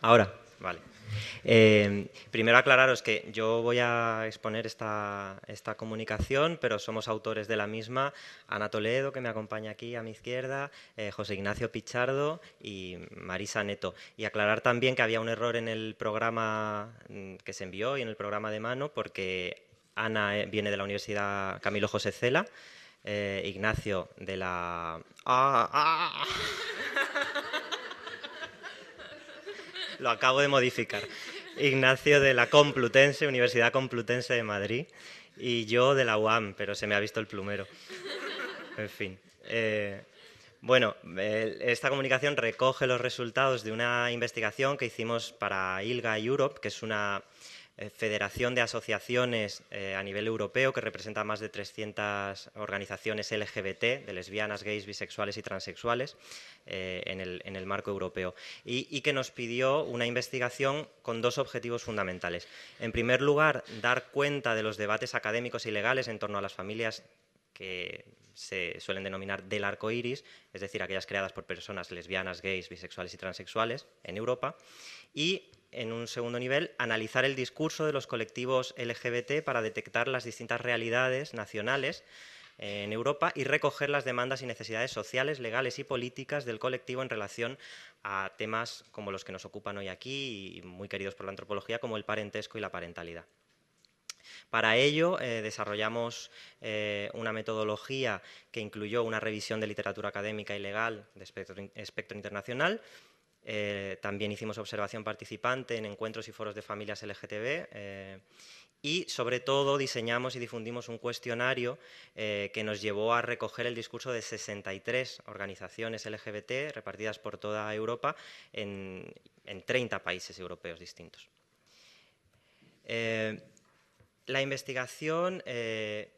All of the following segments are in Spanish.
Ahora, vale. Primero aclararos que yo voy a exponer esta comunicación, pero somos autores de la misma, Ana Toledo, que me acompaña aquí a mi izquierda, José Ignacio Pichardo y Marisa Neto. Y aclarar también que había un error en el programa que se envió y en el programa de mano, porque Ana viene de la Universidad Camilo José Cela, Ignacio de la... Lo acabo de modificar. Ignacio de la Complutense, Universidad Complutense de Madrid, y yo de la UAM, pero se me ha visto el plumero. En fin. Bueno, esta comunicación recoge los resultados de una investigación que hicimos para ILGA Europe, que es una federación de asociaciones a nivel europeo que representa a más de 300 organizaciones LGBT, de lesbianas, gays, bisexuales y transexuales, en el marco europeo. Y que nos pidió una investigación con dos objetivos fundamentales. En primer lugar, dar cuenta de los debates académicos y legales en torno a las familias que se suelen denominar del arco iris, es decir, aquellas creadas por personas lesbianas, gays, bisexuales y transexuales en Europa, y en un segundo nivel, analizar el discurso de los colectivos LGBT para detectar las distintas realidades nacionales en Europa y recoger las demandas y necesidades sociales, legales y políticas del colectivo en relación a temas como los que nos ocupan hoy aquí y muy queridos por la antropología, como el parentesco y la parentalidad. Para ello desarrollamos una metodología que incluyó una revisión de literatura académica y legal de espectro internacional. También hicimos observación participante en encuentros y foros de familias LGTB y, sobre todo, diseñamos y difundimos un cuestionario que nos llevó a recoger el discurso de 63 organizaciones LGBT repartidas por toda Europa en 30 países europeos distintos. La investigación,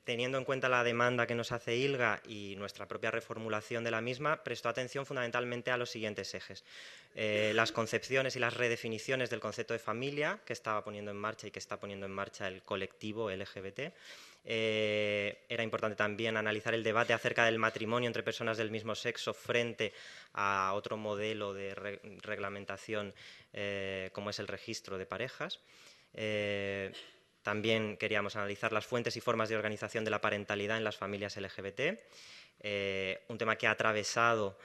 teniendo en cuenta la demanda que nos hace ILGA y nuestra propia reformulación de la misma, prestó atención fundamentalmente a los siguientes ejes. Las concepciones y las redefiniciones del concepto de familia que estaba poniendo en marcha y que está poniendo en marcha el colectivo LGBT. Era importante también analizar el debate acerca del matrimonio entre personas del mismo sexo frente a otro modelo de reglamentación como es el registro de parejas. También queríamos analizar las fuentes y formas de organización de la parentalidad en las familias LGBT, un tema que ha atravesado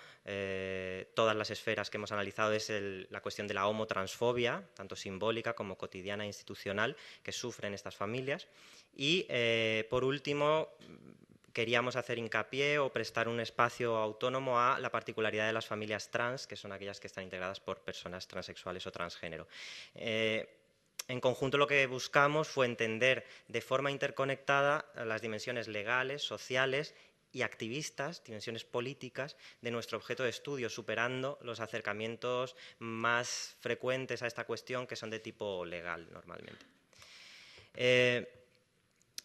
todas las esferas que hemos analizado es la cuestión de la homotransfobia, tanto simbólica como cotidiana e institucional, que sufren estas familias. Y, por último, queríamos hacer hincapié o prestar un espacio autónomo a la particularidad de las familias trans, que son aquellas que están integradas por personas transexuales o transgénero. En conjunto, lo que buscamos fue entender de forma interconectada las dimensiones legales, sociales y activistas, dimensiones políticas, de nuestro objeto de estudio, superando los acercamientos más frecuentes a esta cuestión, que son de tipo legal normalmente.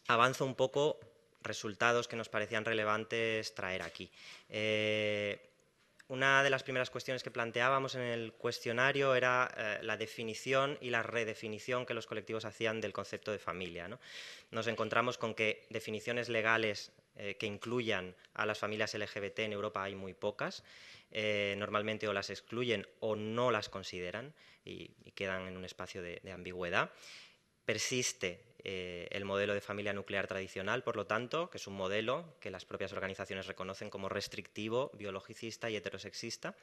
Avanzo un poco resultados que nos parecían relevantes traer aquí. Una de las primeras cuestiones que planteábamos en el cuestionario era la definición y la redefinición que los colectivos hacían del concepto de familia, ¿no? Nos encontramos con que definiciones legales que incluyan a las familias LGBT en Europa hay muy pocas. Normalmente o las excluyen o no las consideran y quedan en un espacio de ambigüedad. Persiste el modelo de familia nuclear tradicional, por lo tanto, que es un modelo que las propias organizaciones reconocen como restrictivo, biologicista y heterosexista.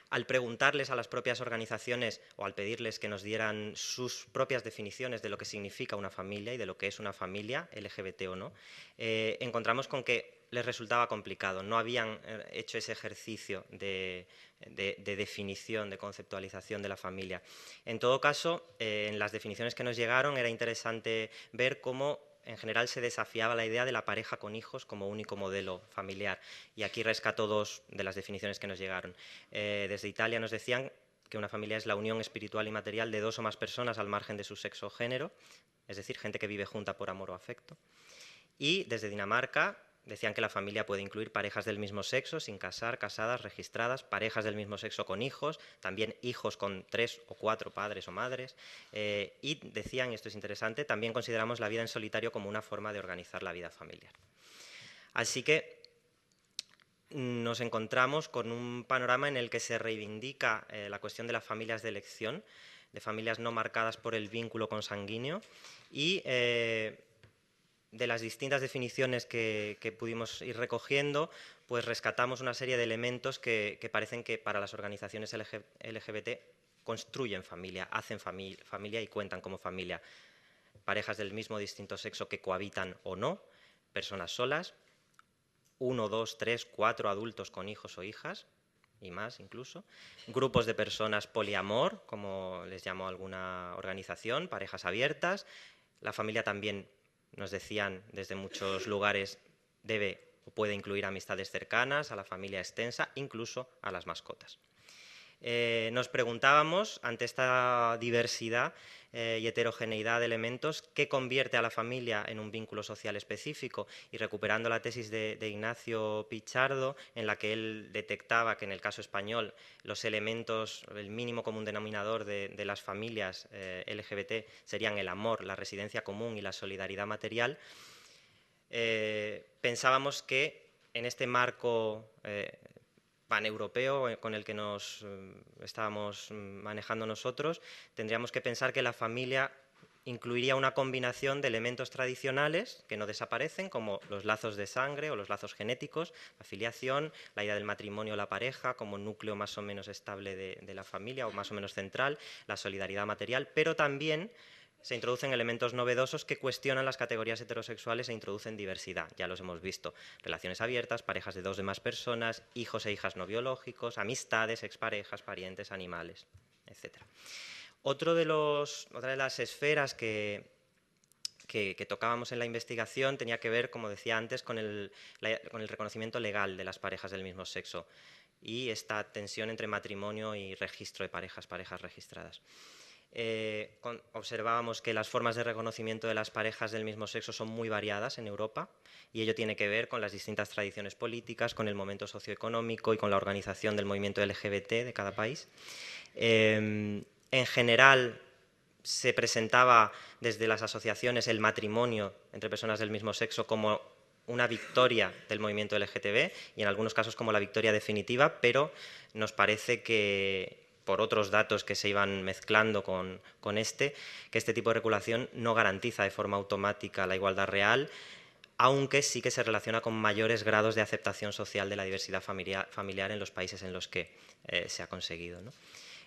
Al preguntarles a las propias organizaciones o al pedirles que nos dieran sus propias definiciones de lo que significa una familia y de lo que es una familia, LGBT o no, encontramos con que les resultaba complicado, no habían hecho ese ejercicio de definición, de conceptualización de la familia. En todo caso, en las definiciones que nos llegaron era interesante ver cómo en general se desafiaba la idea de la pareja con hijos como único modelo familiar. Y aquí rescato dos de las definiciones que nos llegaron. Desde Italia nos decían que una familia es la unión espiritual y material de dos o más personas al margen de su sexo o género, es decir, gente que vive junta por amor o afecto. Y desde Dinamarca decían que la familia puede incluir parejas del mismo sexo, sin casar, casadas, registradas, parejas del mismo sexo con hijos, también hijos con 3 o 4 padres o madres. Y decían, y esto es interesante, también consideramos la vida en solitario como una forma de organizar la vida familiar. Así que nos encontramos con un panorama en el que se reivindica la cuestión de las familias de elección, de familias no marcadas por el vínculo consanguíneo, y de las distintas definiciones que pudimos ir recogiendo, pues rescatamos una serie de elementos que parecen que para las organizaciones LGBT construyen familia, hacen familia y cuentan como familia. Parejas del mismo o distinto sexo que cohabitan o no, personas solas, 1, 2, 3, 4 adultos con hijos o hijas, y más incluso, grupos de personas poliamor, como les llamó alguna organización, parejas abiertas. La familia también, nos decían desde muchos lugares, debe o puede incluir amistades cercanas, a la familia extensa, incluso a las mascotas. Nos preguntábamos, ante esta diversidad y heterogeneidad de elementos, ¿qué convierte a la familia en un vínculo social específico? Y recuperando la tesis de Ignacio Pichardo, en la que él detectaba que en el caso español los elementos, el mínimo común denominador de las familias LGBT serían el amor, la residencia común y la solidaridad material, pensábamos que en este marco paneuropeo con el que nos estábamos manejando nosotros, tendríamos que pensar que la familia incluiría una combinación de elementos tradicionales que no desaparecen, como los lazos de sangre o los lazos genéticos, la filiación, la idea del matrimonio o la pareja como núcleo más o menos estable de la familia o más o menos central, la solidaridad material, pero también se introducen elementos novedosos que cuestionan las categorías heterosexuales e introducen diversidad. Ya los hemos visto: relaciones abiertas, parejas de 2 o más personas, hijos e hijas no biológicos, amistades, exparejas, parientes, animales, etc. Otra de las esferas que tocábamos en la investigación tenía que ver, como decía antes, con el reconocimiento legal de las parejas del mismo sexo y esta tensión entre matrimonio y registro de parejas registradas. Observábamos que las formas de reconocimiento de las parejas del mismo sexo son muy variadas en Europa, y ello tiene que ver con las distintas tradiciones políticas, con el momento socioeconómico y con la organización del movimiento LGBT de cada país. En general, se presentaba desde las asociaciones el matrimonio entre personas del mismo sexo como una victoria del movimiento LGTB y en algunos casos como la victoria definitiva, pero nos parece que, por otros datos que se iban mezclando con que este tipo de regulación no garantiza de forma automática la igualdad real, aunque sí que se relaciona con mayores grados de aceptación social de la diversidad familiar en los países en los que se ha conseguido, ¿no?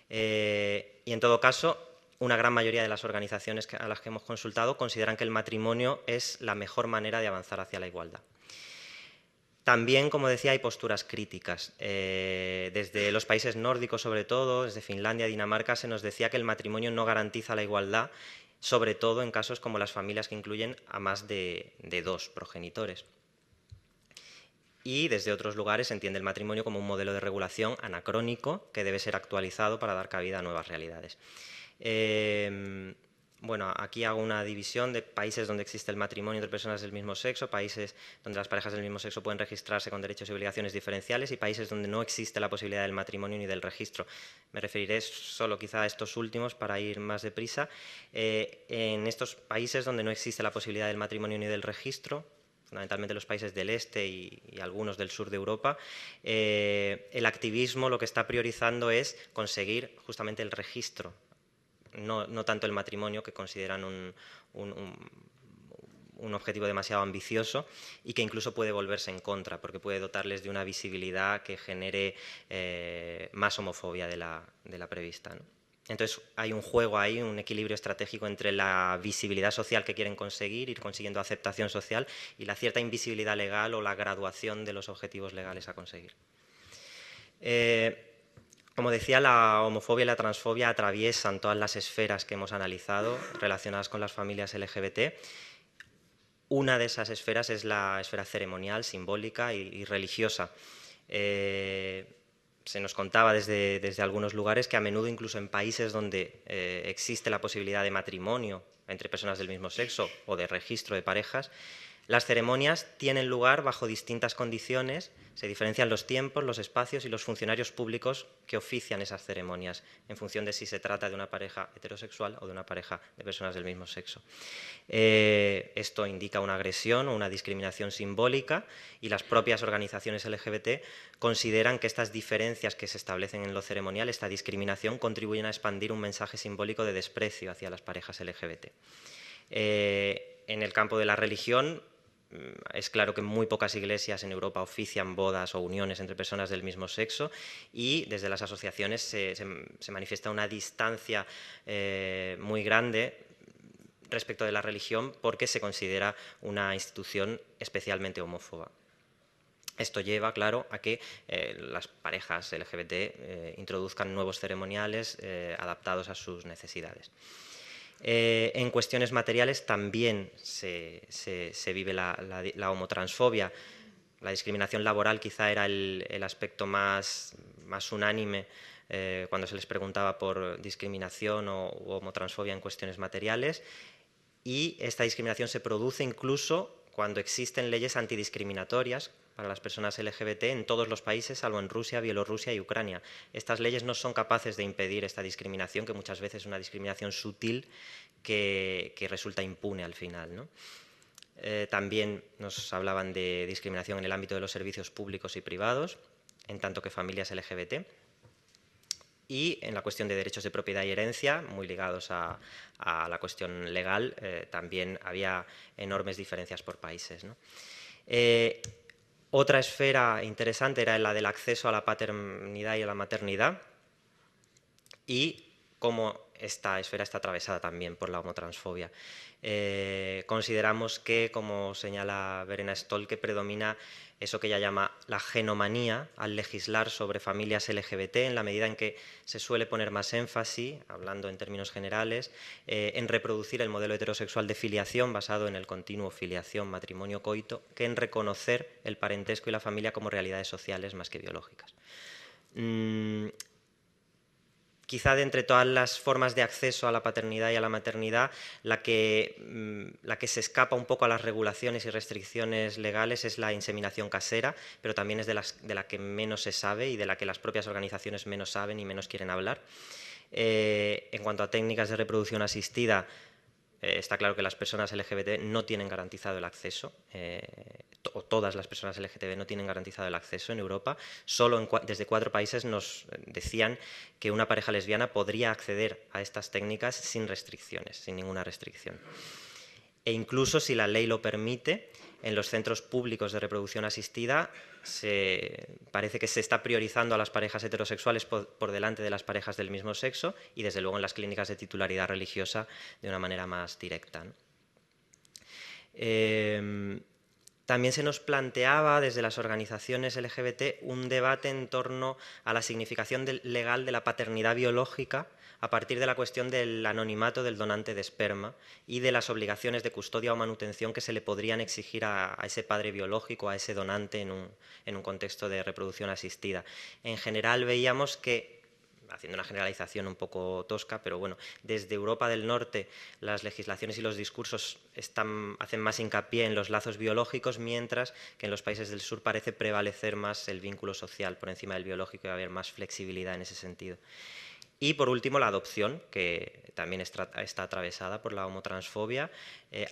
Y en todo caso, una gran mayoría de las organizaciones a las que hemos consultado consideran que el matrimonio es la mejor manera de avanzar hacia la igualdad. También, como decía, hay posturas críticas. Desde los países nórdicos, sobre todo, desde Finlandia, Dinamarca, se nos decía que el matrimonio no garantiza la igualdad, sobre todo en casos como las familias que incluyen a más de 2 progenitores. Y desde otros lugares se entiende el matrimonio como un modelo de regulación anacrónico que debe ser actualizado para dar cabida a nuevas realidades. Bueno, aquí hago una división de países donde existe el matrimonio entre personas del mismo sexo, países donde las parejas del mismo sexo pueden registrarse con derechos y obligaciones diferenciales, y países donde no existe la posibilidad del matrimonio ni del registro. Me referiré solo quizá a estos últimos para ir más deprisa. En estos países donde no existe la posibilidad del matrimonio ni del registro, fundamentalmente los países del este y algunos del sur de Europa, el activismo lo que está priorizando es conseguir justamente el registro, no tanto el matrimonio, que consideran un objetivo demasiado ambicioso y que incluso puede volverse en contra, porque puede dotarles de una visibilidad que genere más homofobia de la prevista, ¿no? Entonces hay un juego ahí, un equilibrio estratégico entre la visibilidad social que quieren conseguir, ir consiguiendo aceptación social, y la cierta invisibilidad legal o la graduación de los objetivos legales a conseguir. Como decía, la homofobia y la transfobia atraviesan todas las esferas que hemos analizado relacionadas con las familias LGBT. Una de esas esferas es la esfera ceremonial, simbólica y religiosa. Se nos contaba desde algunos lugares que a menudo, incluso en países donde existe la posibilidad de matrimonio entre personas del mismo sexo o de registro de parejas, Las ceremonias tienen lugar bajo distintas condiciones, se diferencian los tiempos, los espacios y los funcionarios públicos que ofician esas ceremonias, en función de si se trata de una pareja heterosexual o de una pareja de personas del mismo sexo. Esto indica una agresión o una discriminación simbólica, y las propias organizaciones LGBT consideran que estas diferencias que se establecen en lo ceremonial, esta discriminación, contribuyen a expandir un mensaje simbólico de desprecio hacia las parejas LGBT. En el campo de la religión, es claro que muy pocas iglesias en Europa ofician bodas o uniones entre personas del mismo sexo, y desde las asociaciones se manifiesta una distancia muy grande respecto de la religión, porque se considera una institución especialmente homófoba. Esto lleva, claro, a que las parejas LGBT introduzcan nuevos ceremoniales adaptados a sus necesidades. En cuestiones materiales también se vive la homotransfobia. La discriminación laboral quizá era el aspecto más unánime cuando se les preguntaba por discriminación o homotransfobia en cuestiones materiales, y esta discriminación se produce incluso cuando existen leyes antidiscriminatorias para las personas LGBT en todos los países, salvo en Rusia, Bielorrusia y Ucrania. Estas leyes no son capaces de impedir esta discriminación, que muchas veces es una discriminación sutil que resulta impune al final, ¿no? También nos hablaban de discriminación en el ámbito de los servicios públicos y privados, en tanto que familias LGBT. Y en la cuestión de derechos de propiedad y herencia, muy ligados a la cuestión legal, también había enormes diferencias por países, ¿no? Otra esfera interesante era la del acceso a la paternidad y a la maternidad, y cómo esta esfera está atravesada también por la homotransfobia. Consideramos que, como señala Verena Stoll, que predomina eso que ella llama la genomanía al legislar sobre familias LGBT, en la medida en que se suele poner más énfasis, hablando en términos generales, en reproducir el modelo heterosexual de filiación basado en el continuo filiación, matrimonio, coito, que en reconocer el parentesco y la familia como realidades sociales más que biológicas. Quizá de entre todas las formas de acceso a la paternidad y a la maternidad, la que se escapa un poco a las regulaciones y restricciones legales es la inseminación casera, pero también es de la que menos se sabe y de la que las propias organizaciones menos saben y menos quieren hablar. En cuanto a técnicas de reproducción asistida, está claro que las personas LGBT no tienen garantizado el acceso, o todas las personas LGTB no tienen garantizado el acceso en Europa. Solo desde 4 países nos decían que una pareja lesbiana podría acceder a estas técnicas sin restricciones, sin ninguna restricción. E incluso, si la ley lo permite, en los centros públicos de reproducción asistida parece que se está priorizando a las parejas heterosexuales por delante de las parejas del mismo sexo, y desde luego en las clínicas de titularidad religiosa de una manera más directa, ¿no? También se nos planteaba desde las organizaciones LGBT un debate en torno a la significación legal de la paternidad biológica a partir de la cuestión del anonimato del donante de esperma y de las obligaciones de custodia o manutención que se le podrían exigir a ese padre biológico, a ese donante en un contexto de reproducción asistida. En general veíamos que, haciendo una generalización un poco tosca, pero bueno, desde Europa del Norte las legislaciones y los discursos hacen más hincapié en los lazos biológicos, mientras que en los países del sur parece prevalecer más el vínculo social por encima del biológico, y va a haber más flexibilidad en ese sentido. Y por último, la adopción, que también está atravesada por la homotransfobia.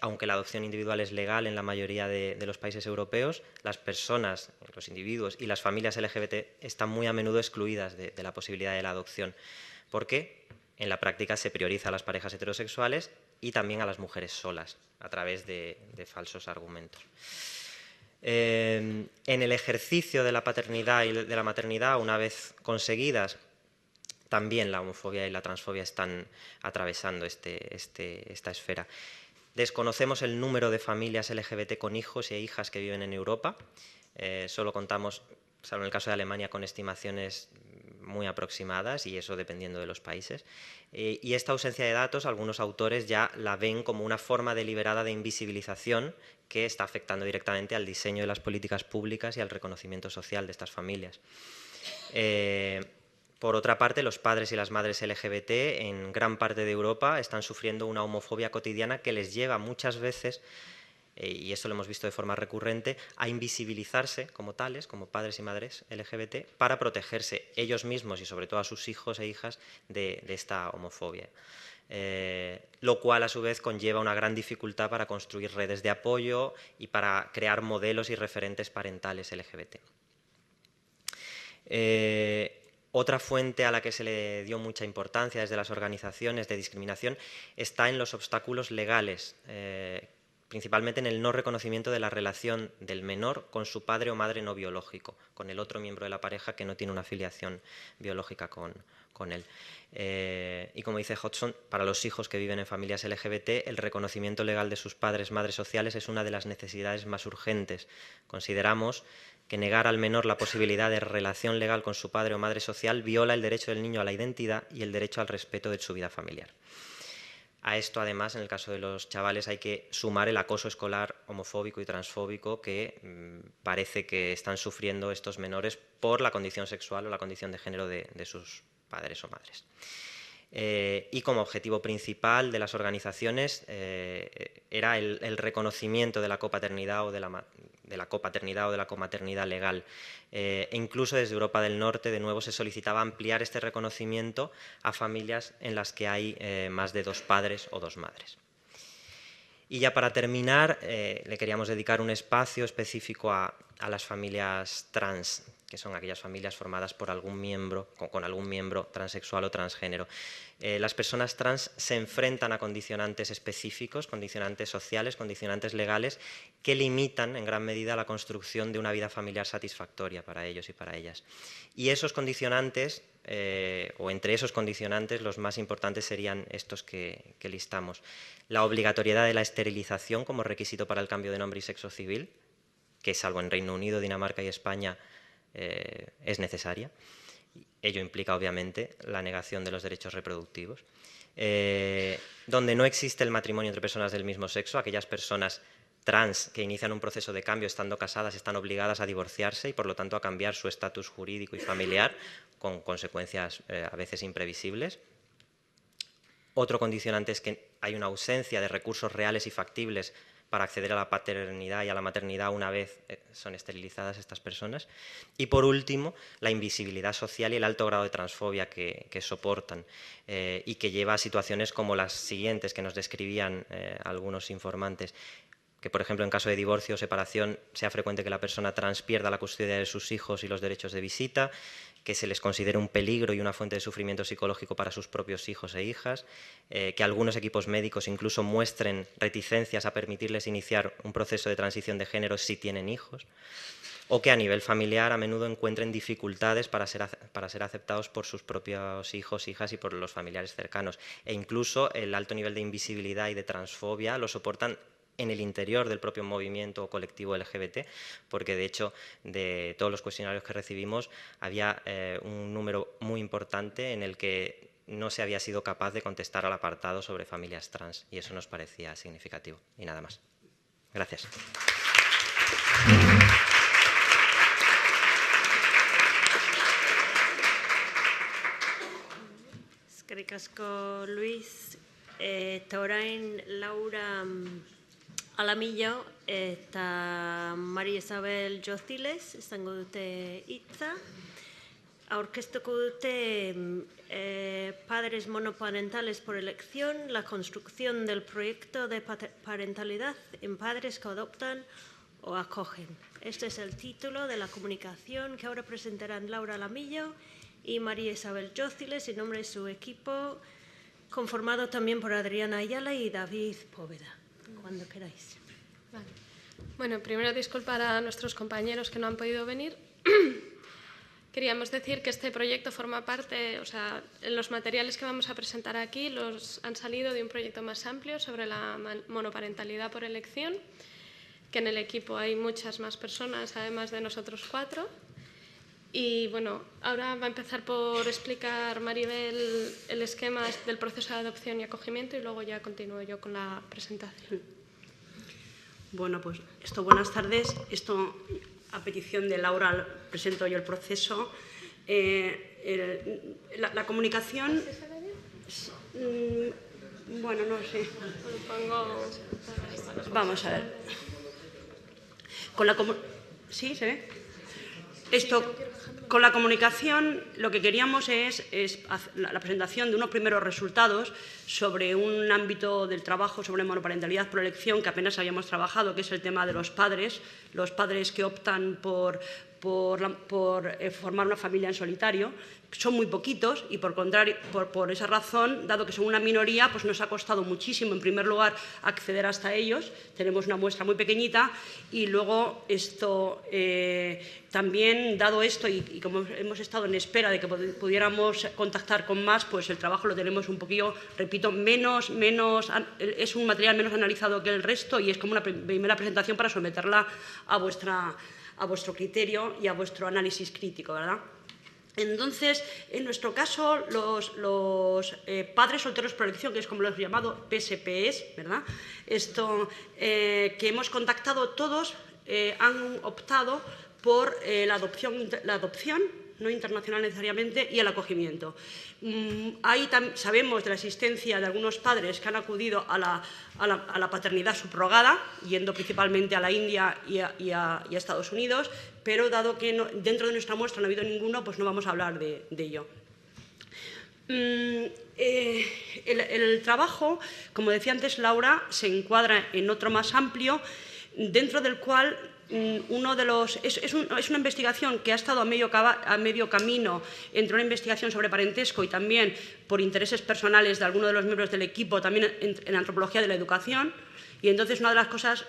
Aunque la adopción individual es legal en la mayoría de los países europeos, las personas, los individuos y las familias LGBT están muy a menudo excluidas de la posibilidad de la adopción, porque en la práctica se prioriza a las parejas heterosexuales y también a las mujeres solas, a través de falsos argumentos. En el ejercicio de la paternidad y de la maternidad, una vez conseguidas, también la homofobia y la transfobia están atravesando esta esfera. Desconocemos el número de familias LGBT con hijos e hijas que viven en Europa. Solo contamos, salvo en el caso de Alemania, con estimaciones muy aproximadas, y eso dependiendo de los países. Y esta ausencia de datos, algunos autores ya la ven como una forma deliberada de invisibilización que está afectando directamente al diseño de las políticas públicas y al reconocimiento social de estas familias. Por otra parte, los padres y las madres LGBT en gran parte de Europa están sufriendo una homofobia cotidiana que les lleva muchas veces y eso lo hemos visto de forma recurrente, a invisibilizarse como tales, como padres y madres LGBT, para protegerse ellos mismos y sobre todo a sus hijos e hijas de esta homofobia. Lo cual a su vez conlleva una gran dificultad para construir redes de apoyo y para crear modelos y referentes parentales LGBT. Otra fuente a la que se le dio mucha importancia desde las organizaciones de discriminación está en los obstáculos legales, principalmente en el no reconocimiento de la relación del menor con su padre o madre no biológico, con el otro miembro de la pareja que no tiene una afiliación biológica con él. Y como dice Hodgson, para los hijos que viven en familias LGBT, el reconocimiento legal de sus padres, madres sociales es una de las necesidades más urgentes. Consideramos que negar al menor la posibilidad de relación legal con su padre o madre social viola el derecho del niño a la identidad y el derecho al respeto de su vida familiar. A esto, además, en el caso de los chavales hay que sumar el acoso escolar homofóbico y transfóbico que parece que están sufriendo estos menores por la condición sexual o la condición de género de sus padres o madres. Y como objetivo principal de las organizaciones era el reconocimiento de la copaternidad o de la copaternidad o de la comaternidad legal. E incluso desde Europa del Norte, de nuevo, se solicitaba ampliar este reconocimiento a familias en las que hay más de 2 padres o 2 madres. Y ya para terminar, le queríamos dedicar un espacio específico a las familias trans, que son aquellas familias formadas por algún miembro, con algún miembro transexual o transgénero. Las personas trans se enfrentan a condicionantes específicos, condicionantes sociales, condicionantes legales, que limitan en gran medida la construcción de una vida familiar satisfactoria para ellos y para ellas. Y esos condicionantes, o entre esos condicionantes, los más importantes serían estos que listamos. La obligatoriedad de la esterilización como requisito para el cambio de nombre y sexo civil, que salvo en Reino Unido, Dinamarca y España es necesaria. Ello implica, obviamente, la negación de los derechos reproductivos. Donde no existe el matrimonio entre personas del mismo sexo, aquellas personas trans que inician un proceso de cambio estando casadas están obligadas a divorciarse y por lo tanto a cambiar su estatus jurídico y familiar con consecuencias a veces imprevisibles. Otro condicionante es que hay una ausencia de recursos reales y factibles para acceder a la paternidad y a la maternidad una vez son esterilizadas estas personas. Y por último, la invisibilidad social y el alto grado de transfobia que soportan y que lleva a situaciones como las siguientes que nos describían algunos informantes, que por ejemplo en caso de divorcio o separación sea frecuente que la persona trans pierda la custodia de sus hijos y los derechos de visita, que se les considere un peligro y una fuente de sufrimiento psicológico para sus propios hijos e hijas, que algunos equipos médicos incluso muestren reticencias a permitirles iniciar un proceso de transición de género si tienen hijos, o que a nivel familiar a menudo encuentren dificultades para ser aceptados por sus propios hijos, hijas y por los familiares cercanos. E incluso el alto nivel de invisibilidad y de transfobia lo soportan en el interior del propio movimiento o colectivo LGBT, porque de hecho de todos los cuestionarios que recibimos había un número muy importante en el que no se había sido capaz de contestar al apartado sobre familias trans y eso nos parecía significativo. Y nada más. Gracias. Eskerrik asko, Luis. Eta orain Laura Alamillo eta María Isabel Jociles izango dute hitza. Aurkeztuko dute Padres monoparentales por elección, la construcción del proyecto de parentalidad en padres que adoptan o acogen. Este es el título de la comunicación que ahora presentarán Laura Alamillo y María Isabel Jociles en nombre de su equipo, conformado también por Adriana Ayala y David Póveda. Cuando queráis. Vale. Bueno, primero disculpar a nuestros compañeros que no han podido venir. Queríamos decir que este proyecto forma parte, o sea, los materiales que vamos a presentar aquí los han salido de un proyecto más amplio sobre la monoparentalidad por elección, que en el equipo hay muchas más personas, además de nosotros 4. Y bueno, ahora va a empezar por explicar Maribel el esquema del proceso de adopción y acogimiento y luego ya continúo yo con la presentación. Bueno, pues buenas tardes. Esto, a petición de Laura, presento yo el proceso. La comunicación... Bueno, no sé. Pongo... Vamos a ver. ¿Sí? ¿Se ve? Con la comunicación lo que queríamos es la presentación de unos primeros resultados sobre un ámbito del trabajo sobre monoparentalidad por elección que apenas habíamos trabajado, que es el tema de los padres que optan por formar una familia en solitario. Son muy poquitos y, por esa razón, dado que son una minoría, pues nos ha costado muchísimo, en primer lugar, acceder hasta ellos. Tenemos una muestra muy pequeñita y luego también, dado esto y como hemos estado en espera de que pudiéramos contactar con más, pues el trabajo lo tenemos un poquillo, repito, es un material menos analizado que el resto y es como una primera presentación para someterla a vuestro criterio y a vuestro análisis crítico, ¿verdad? Entonces, en nuestro caso, los padres solteros por elección, que es como lo hemos llamado, PSPs, ¿verdad? Que hemos contactado todos, han optado por la adopción, no internacional necesariamente, y el acogimiento. Ahí sabemos de la existencia de algunos padres que han acudido a la paternidad subrogada, yendo principalmente a la India y a Estados Unidos, pero dado que dentro de nuestra muestra no ha habido ninguno, pues no vamos a hablar de ello. El trabajo, como decía antes Laura, se encuadra en otro más amplio, dentro del cual es una investigación que ha estado a medio camino entre una investigación sobre parentesco y también por intereses personales de algunos de los miembros del equipo, también en antropología de la educación. Y entonces una de las cosas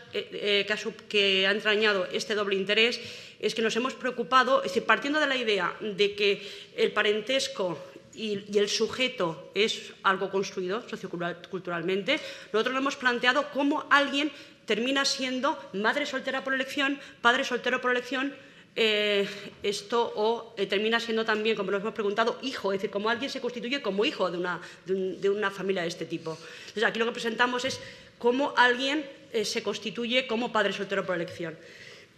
que ha entrañado este doble interés es que nos hemos preocupado, es decir, partiendo de la idea de que el parentesco y el sujeto es algo construido socioculturalmente, nosotros lo hemos planteado cómo alguien termina siendo madre soltera por elección, padre soltero por elección, termina siendo también, como nos hemos preguntado, hijo, es decir, cómo alguien se constituye como hijo de una familia de este tipo. Entonces, aquí lo que presentamos es cómo alguien se constituye como padre soltero por elección.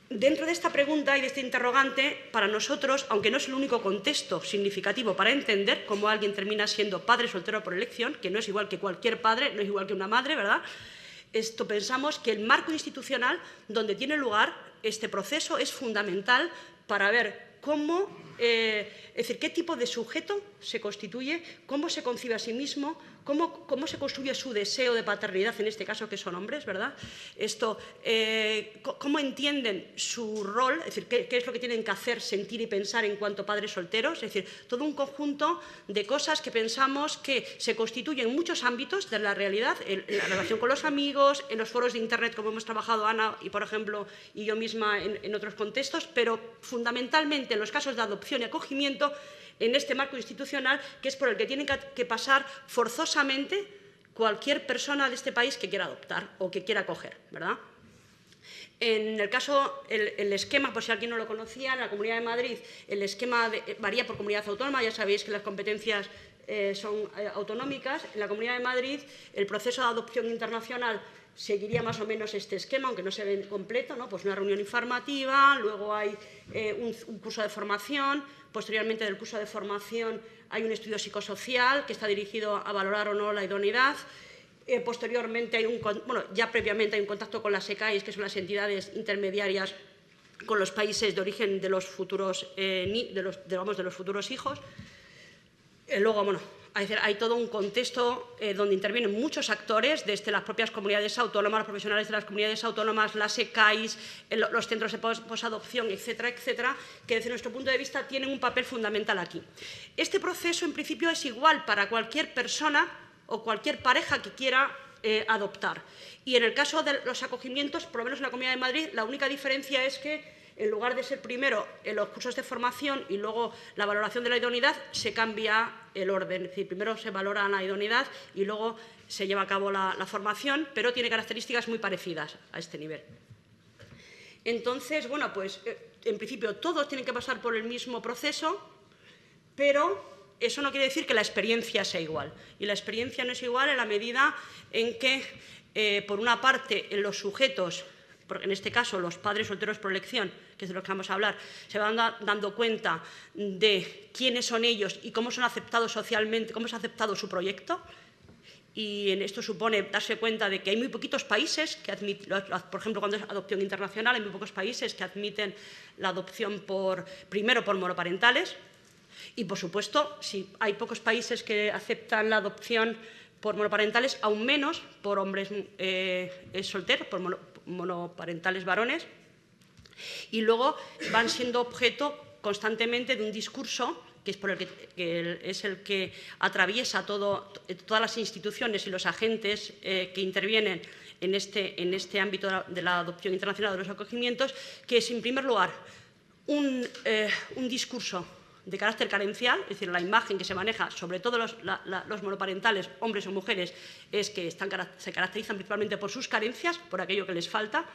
Dentro de esta pregunta y de este interrogante, para nosotros, aunque no es el único contexto significativo para entender cómo alguien termina siendo padre soltero por elección, que no es igual que cualquier padre, no es igual que una madre, ¿verdad?, pensamos que el marco institucional donde tiene lugar este proceso es fundamental para ver cómo, es decir, qué tipo de sujeto se constituye, cómo se concibe a sí mismo, cómo se construye su deseo de paternidad, en este caso que son hombres, ¿verdad? Cómo entienden su rol, es decir, qué es lo que tienen que hacer, sentir y pensar en cuanto a padres solteros, es decir, todo un conjunto de cosas que pensamos que se constituyen en muchos ámbitos de la realidad, en la relación con los amigos, en los foros de Internet, como hemos trabajado Ana y, por ejemplo, y yo misma en otros contextos, pero fundamentalmente en los casos de adopción y acogimiento, en este marco institucional, que es por el que tiene que pasar forzosamente cualquier persona de este país que quiera adoptar o que quiera acoger, ¿verdad? En el caso, el esquema, por si alguien no lo conocía, en la Comunidad de Madrid el esquema varía por comunidad autónoma, ya sabéis que las competencias son autonómicas. En la Comunidad de Madrid el proceso de adopción internacional seguiría más o menos este esquema, aunque no se ve completo, ¿no? Pues una reunión informativa, luego hay un curso de formación, posteriormente del curso de formación hay un estudio psicosocial que está dirigido a valorar o no la idoneidad. Posteriormente ya previamente hay un contacto con las ECAIS, que son las entidades intermediarias con los países de origen de los futuros, de los futuros hijos. Luego, hay todo un contexto donde intervienen muchos actores, desde las propias comunidades autónomas, los profesionales de las comunidades autónomas, las ECAIS, los centros de posadopción, etcétera, etcétera, que desde nuestro punto de vista tienen un papel fundamental aquí. Este proceso, en principio, es igual para cualquier persona o cualquier pareja que quiera adoptar. Y en el caso de los acogimientos, por lo menos en la Comunidad de Madrid, la única diferencia es que en lugar de ser primero en los cursos de formación y luego la valoración de la idoneidad, se cambia el orden. Es decir, primero se valora la idoneidad y luego se lleva a cabo la formación, pero tiene características muy parecidas a este nivel. Entonces, pues en principio todos tienen que pasar por el mismo proceso, pero eso no quiere decir que la experiencia sea igual. Y la experiencia no es igual en la medida en que, por una parte, en los sujetos, porque en este caso los padres solteros por elección, que es de los que vamos a hablar, se van dando cuenta de quiénes son ellos y cómo son aceptados socialmente, cómo se ha aceptado su proyecto. y esto supone darse cuenta de que hay muy poquitos países que admiten, por ejemplo, cuando es adopción internacional, hay muy pocos países que admiten la adopción primero por monoparentales, y, por supuesto, si hay pocos países que aceptan la adopción por monoparentales, aún menos por hombres solteros, por monoparentales varones, y luego van siendo objeto constantemente de un discurso que es el que atraviesa todas las instituciones y los agentes que intervienen en este ámbito de la adopción internacional, de los acogimientos, que es, en primer lugar, un discurso de carácter carencial, es decir, la imagen que se maneja, sobre todo los monoparentales, hombres o mujeres, es que se caracterizan principalmente por sus carencias, por aquello que les falta,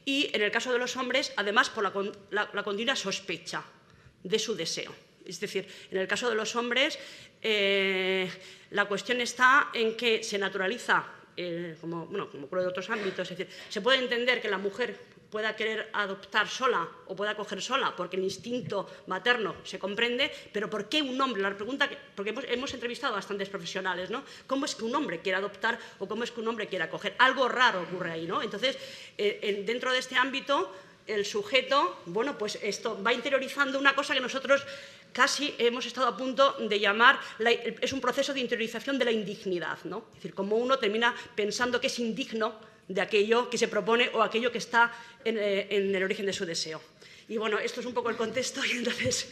y en el caso de los hombres, además, por la continua sospecha de su deseo. Es decir, en el caso de los hombres, la cuestión está en que se naturaliza, como ocurre en otros ámbitos, es decir, se puede entender que la mujer pueda querer adoptar sola o pueda acoger sola porque el instinto materno se comprende, pero ¿por qué un hombre? La pregunta, porque hemos entrevistado a bastantes profesionales, ¿no? ¿Cómo es que un hombre quiere adoptar o cómo es que un hombre quiere acoger? Algo raro ocurre ahí, ¿no? Entonces, dentro de este ámbito, el sujeto, bueno, pues esto va interiorizando una cosa que nosotros casi hemos estado a punto de llamar, es un proceso de interiorización de la indignidad, ¿no? Es decir, como uno termina pensando que es indigno de aquello que se propone o aquello que está en el origen de su deseo. Y bueno, esto es un poco el contexto y entonces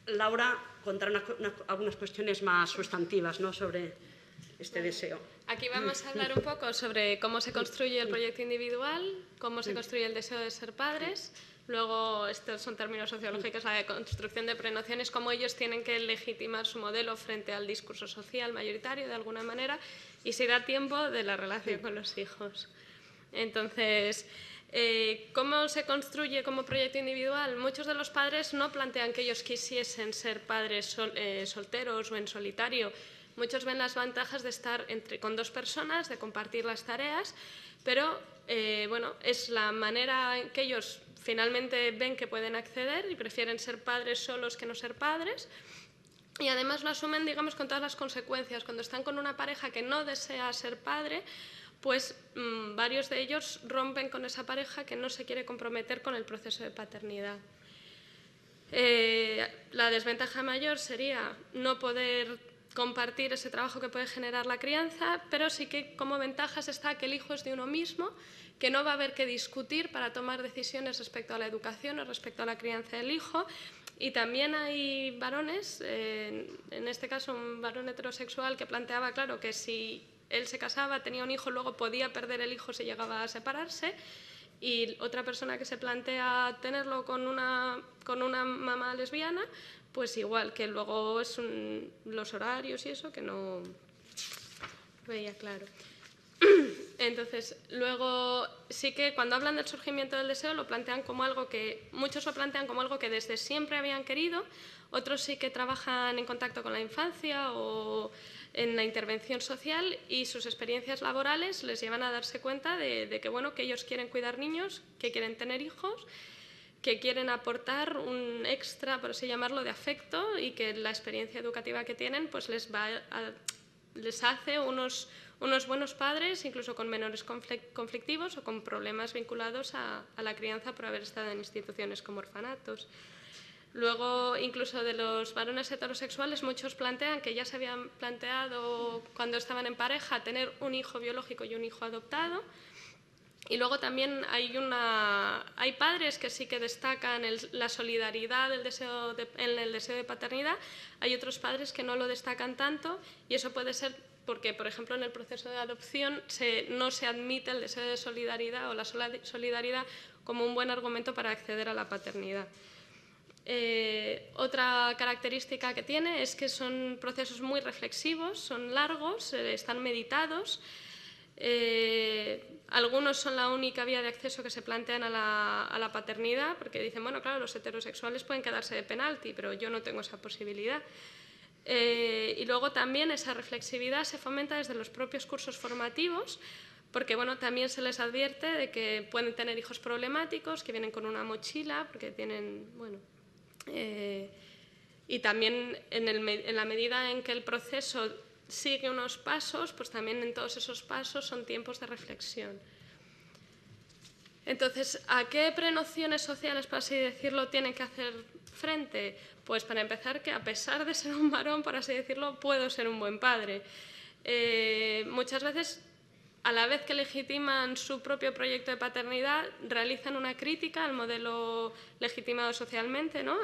Laura contará algunas cuestiones más sustantivas, ¿no?, sobre este deseo. Aquí vamos a hablar un poco sobre cómo se construye el proyecto individual, cómo se construye el deseo de ser padres. Luego, estos son términos sociológicos, la de construcción de prenociones, cómo ellos tienen que legitimar su modelo frente al discurso social mayoritario, de alguna manera, y si da tiempo, de la relación con los hijos. Entonces, ¿cómo se construye como proyecto individual? Muchos de los padres no plantean que ellos quisiesen ser padres solteros o en solitario. Muchos ven las ventajas de estar con dos personas, de compartir las tareas, pero bueno, es la manera en que ellos finalmente ven que pueden acceder y prefieren ser padres solos que no ser padres. Y además lo asumen, digamos, con todas las consecuencias. Cuando están con una pareja que no desea ser padre, pues varios de ellos rompen con esa pareja que no se quiere comprometer con el proceso de paternidad. La desventaja mayor sería no poder compartir ese trabajo que puede generar la crianza, pero sí que como ventajas está que el hijo es de uno mismo, que no va a haber que discutir para tomar decisiones respecto a la educación o respecto a la crianza del hijo. Y también hay varones, en este caso un varón heterosexual, que planteaba, claro, que si él se casaba, tenía un hijo, luego podía perder el hijo si llegaba a separarse. Y otra persona que se plantea tenerlo con una mamá lesbiana, pues igual, que luego es los horarios y eso, que no veía claro. Entonces, luego sí que cuando hablan del surgimiento del deseo lo plantean como algo que, muchos lo plantean como algo que desde siempre habían querido, otros sí que trabajan en contacto con la infancia o en la intervención social y sus experiencias laborales les llevan a darse cuenta de que, bueno, que ellos quieren cuidar niños, que quieren tener hijos, que quieren aportar un extra, por así llamarlo, de afecto y que la experiencia educativa que tienen pues les hace unos buenos padres, incluso con menores conflictivos o con problemas vinculados a la crianza por haber estado en instituciones como orfanatos. Luego, incluso de los varones heterosexuales, muchos plantean que ya se habían planteado cuando estaban en pareja tener un hijo biológico y un hijo adoptado. Y luego también hay padres que sí que destacan la solidaridad en el deseo de paternidad, hay otros padres que no lo destacan tanto y eso puede ser porque, por ejemplo, en el proceso de adopción no se admite el deseo de solidaridad o la solidaridad como un buen argumento para acceder a la paternidad. Otra característica que tiene es que son procesos muy reflexivos, son largos, están meditados. Algunos son la única vía de acceso que se plantean a la paternidad, porque dicen, bueno, claro, los heterosexuales pueden quedarse de penalti, pero yo no tengo esa posibilidad. Y luego también esa reflexividad se fomenta desde los propios cursos formativos, porque bueno, también se les advierte de que pueden tener hijos problemáticos, que vienen con una mochila, porque tienen, bueno... y también en la medida en que el proceso sigue unos pasos, pues también en todos esos pasos son tiempos de reflexión. Entonces, ¿a qué prenociones sociales, por así decirlo, tienen que hacer frente? Pues para empezar, que a pesar de ser un varón, por así decirlo, puedo ser un buen padre. Muchas veces, a la vez que legitiman su propio proyecto de paternidad, realizan una crítica al modelo legitimado socialmente, ¿no?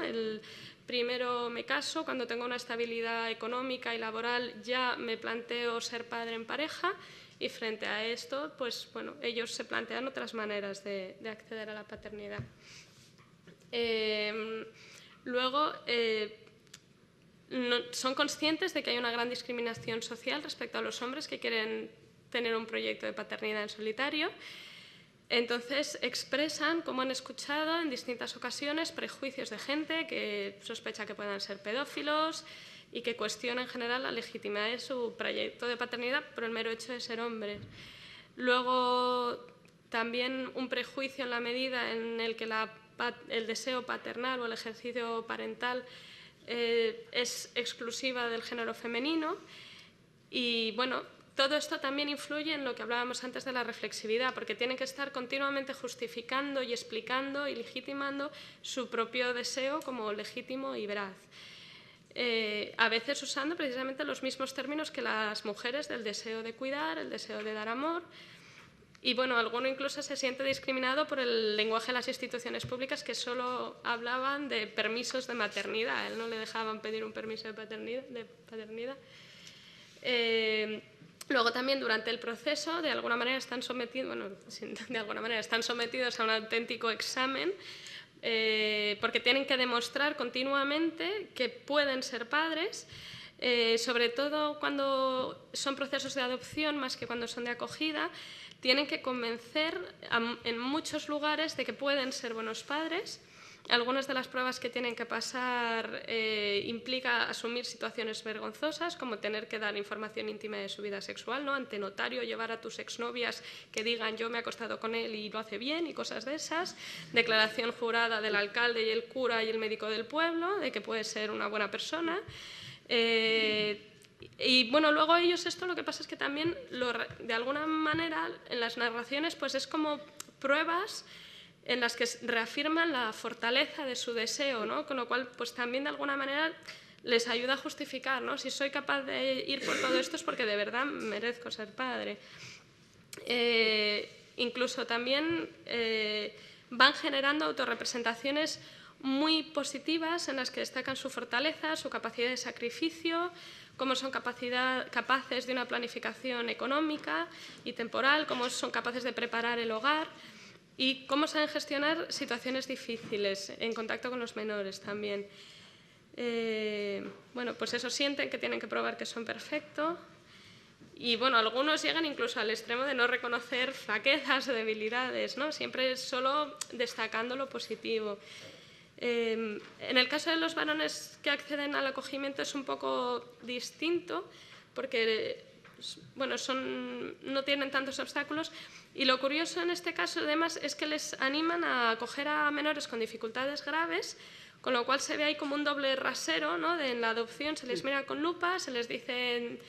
Primero me caso, cuando tengo una estabilidad económica y laboral ya me planteo ser padre en pareja, y frente a esto, pues bueno, ellos se plantean otras maneras de acceder a la paternidad. Luego, son conscientes de que hay una gran discriminación social respecto a los hombres que quieren tener un proyecto de paternidad en solitario. Entonces expresan, como han escuchado en distintas ocasiones, prejuicios de gente que sospecha que puedan ser pedófilos y que cuestiona en general la legitimidad de su proyecto de paternidad por el mero hecho de ser hombres. Luego, también un prejuicio en la medida en el que el deseo paternal o el ejercicio parental es exclusiva del género femenino. Y bueno, todo esto también influye en lo que hablábamos antes de la reflexividad, porque tienen que estar continuamente justificando y explicando y legitimando su propio deseo como legítimo y veraz. A veces usando precisamente los mismos términos que las mujeres del deseo de cuidar, el deseo de dar amor. Y bueno, alguno incluso se siente discriminado por el lenguaje de las instituciones públicas que solo hablaban de permisos de maternidad. A él no le dejaban pedir un permiso de paternidad. Luego también durante el proceso de alguna manera están sometidos a un auténtico examen porque tienen que demostrar continuamente que pueden ser padres, sobre todo cuando son procesos de adopción más que cuando son de acogida. Tienen que convencer en muchos lugares de que pueden ser buenos padres. Algunas de las pruebas que tienen que pasar implica asumir situaciones vergonzosas, como tener que dar información íntima de su vida sexual, ¿no? Ante notario, llevar a tus exnovias que digan yo me he acostado con él y lo hace bien y cosas de esas. Declaración jurada del alcalde y el cura y el médico del pueblo de que puede ser una buena persona. Y bueno, luego ellos esto lo que pasa es que también de alguna manera en las narraciones pues es como pruebas en las que reafirman la fortaleza de su deseo, ¿no? Con lo cual, pues también de alguna manera les ayuda a justificar, ¿no? Si soy capaz de ir por todo esto es porque de verdad merezco ser padre. Incluso también van generando autorrepresentaciones muy positivas en las que destacan su fortaleza, su capacidad de sacrificio, cómo son capaces de una planificación económica y temporal, cómo son capaces de preparar el hogar, y cómo saben gestionar situaciones difíciles en contacto con los menores también. Bueno, pues eso, sienten que tienen que probar que son perfectos. Y bueno, algunos llegan incluso al extremo de no reconocer flaquezas o debilidades, ¿no? Siempre solo destacando lo positivo. En el caso de los varones que acceden al acogimiento es un poco distinto, porque bueno, no tienen tantos obstáculos. Y lo curioso en este caso, además, es que les animan a acoger a menores con dificultades graves, con lo cual se ve ahí como un doble rasero, ¿no? En la adopción se les mira con lupa, se les dicen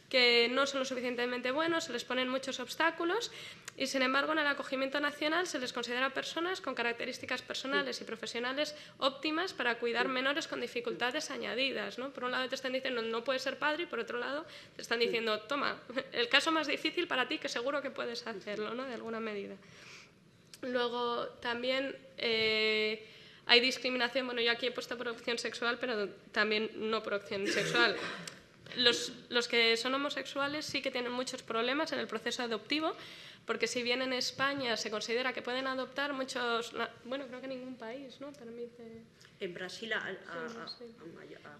que no son lo suficientemente buenos, se les ponen muchos obstáculos y, sin embargo, en el acogimiento nacional se les considera personas con características personales y profesionales óptimas para cuidar menores con dificultades añadidas, ¿no? Por un lado te están diciendo no puedes ser padre y por otro lado te están diciendo toma, el caso más difícil para ti que seguro que puedes hacerlo, ¿no? De alguna medida. Luego también hay discriminación, bueno, yo aquí he puesto por opción sexual, pero también no por opción sexual. Los que son homosexuales sí que tienen muchos problemas en el proceso adoptivo, porque si bien en España se considera que pueden adoptar muchos, bueno, creo que ningún país, ¿no? Permite. En Brasil a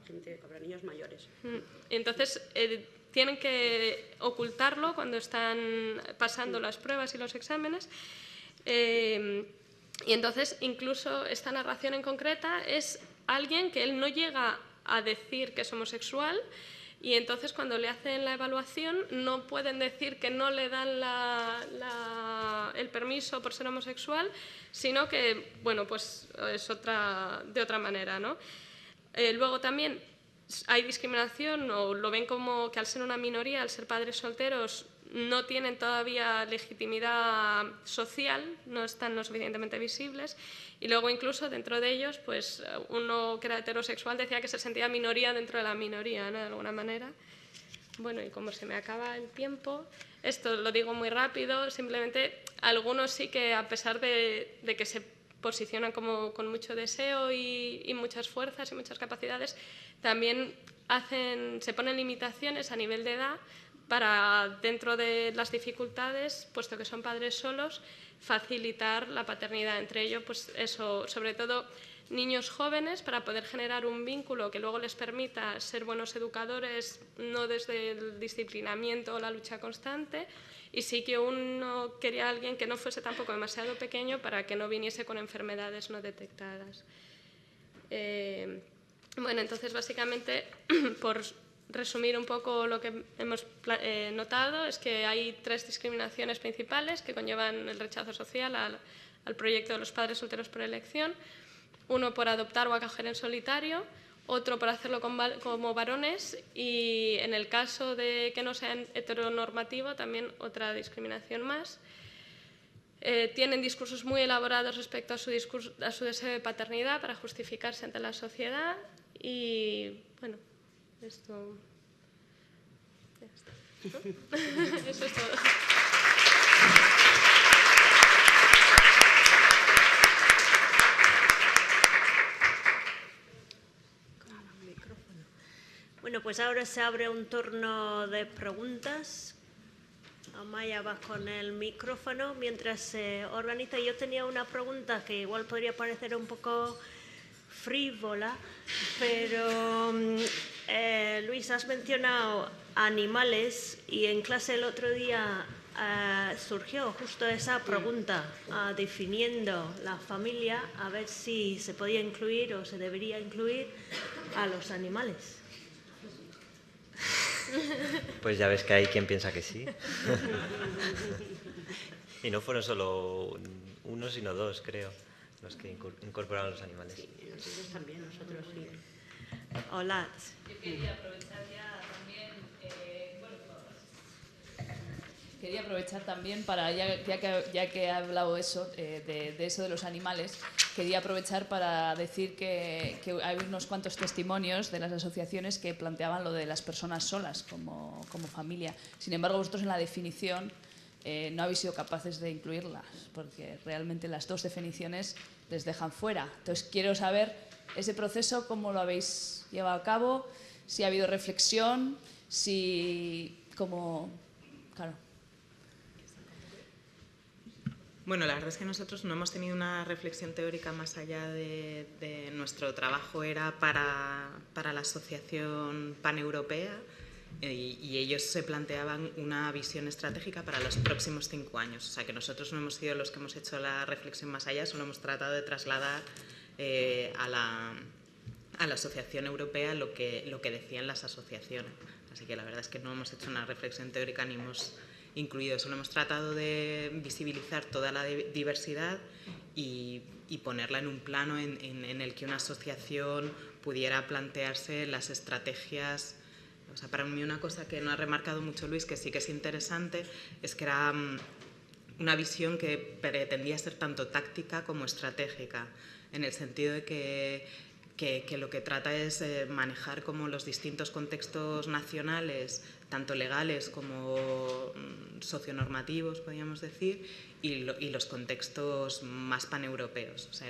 gente, a niños mayores. Entonces tienen que ocultarlo cuando están pasando las pruebas y los exámenes. Y entonces incluso esta narración en concreta es alguien que él no llega a decir que es homosexual. Y entonces cuando le hacen la evaluación no pueden decir que no le dan el permiso por ser homosexual, sino que, bueno, pues es de otra manera, ¿no? Luego también hay discriminación o lo ven como que al ser una minoría, al ser padres solteros, no tienen todavía legitimidad social, no están lo suficientemente visibles, y luego incluso dentro de ellos, pues uno que era heterosexual decía que se sentía minoría dentro de la minoría, ¿no? De alguna manera. Bueno, y como se me acaba el tiempo, esto lo digo muy rápido, simplemente algunos sí que a pesar de que se posicionan como con mucho deseo y muchas fuerzas y muchas capacidades, también se ponen limitaciones a nivel de edad para, dentro de las dificultades, puesto que son padres solos, facilitar la paternidad entre ellos, pues eso, sobre todo niños jóvenes, para poder generar un vínculo que luego les permita ser buenos educadores, no desde el disciplinamiento o la lucha constante, y sí que uno quería a alguien que no fuese tampoco demasiado pequeño para que no viniese con enfermedades no detectadas. Bueno, entonces básicamente, por resumir un poco lo que hemos notado, es que hay 3 discriminaciones principales que conllevan el rechazo social al proyecto de los padres solteros por elección. Uno por adoptar o acoger en solitario, otro por hacerlo como varones y, en el caso de que no sea heteronormativo, también otra discriminación más. Tienen discursos muy elaborados respecto a su deseo de paternidad para justificarse ante la sociedad y, bueno, esto ya está. Eso es todo. Bueno, pues ahora se abre un turno de preguntas. Amaya, vas con el micrófono mientras se organiza. Yo tenía una pregunta que igual podría parecer un poco frívola, pero Luis, has mencionado animales y en clase el otro día surgió justo esa pregunta, definiendo la familia, a ver si se podía incluir o se debería incluir a los animales. Pues ya ves que hay quien piensa que sí. Y no fueron solo uno, sino 2, creo, los que incorporaron los animales. Sí, nosotros también, nosotros sí. Hola. Yo quería aprovechar ya también, quería aprovechar también para, ya que he hablado eso, de eso de los animales, quería aprovechar para decir que hay unos cuantos testimonios de las asociaciones que planteaban lo de las personas solas como familia. Sin embargo, vosotros en la definición no habéis sido capaces de incluirlas, porque realmente las 2 definiciones les dejan fuera. Entonces, quiero saber ese proceso, cómo lo habéis llevado a cabo, si ha habido reflexión, claro. Bueno, la verdad es que nosotros no hemos tenido una reflexión teórica más allá de nuestro trabajo era para la Asociación Paneuropea y ellos se planteaban una visión estratégica para los próximos 5 años. O sea, que nosotros no hemos sido los que hemos hecho la reflexión más allá, solo hemos tratado de trasladar a la Asociación Europea lo que decían las asociaciones. Así que la verdad es que no hemos hecho una reflexión teórica ni hemos incluido, solo hemos tratado de visibilizar toda la diversidad y ponerla en un plano en el que una asociación pudiera plantearse las estrategias. O sea, para mí una cosa que no ha remarcado mucho Luis, que sí que es interesante, es que era una visión que pretendía ser tanto táctica como estratégica, en el sentido de que lo que trata es manejar como los distintos contextos nacionales, tanto legales como socionormativos, podríamos decir, y los contextos más paneuropeos. O sea,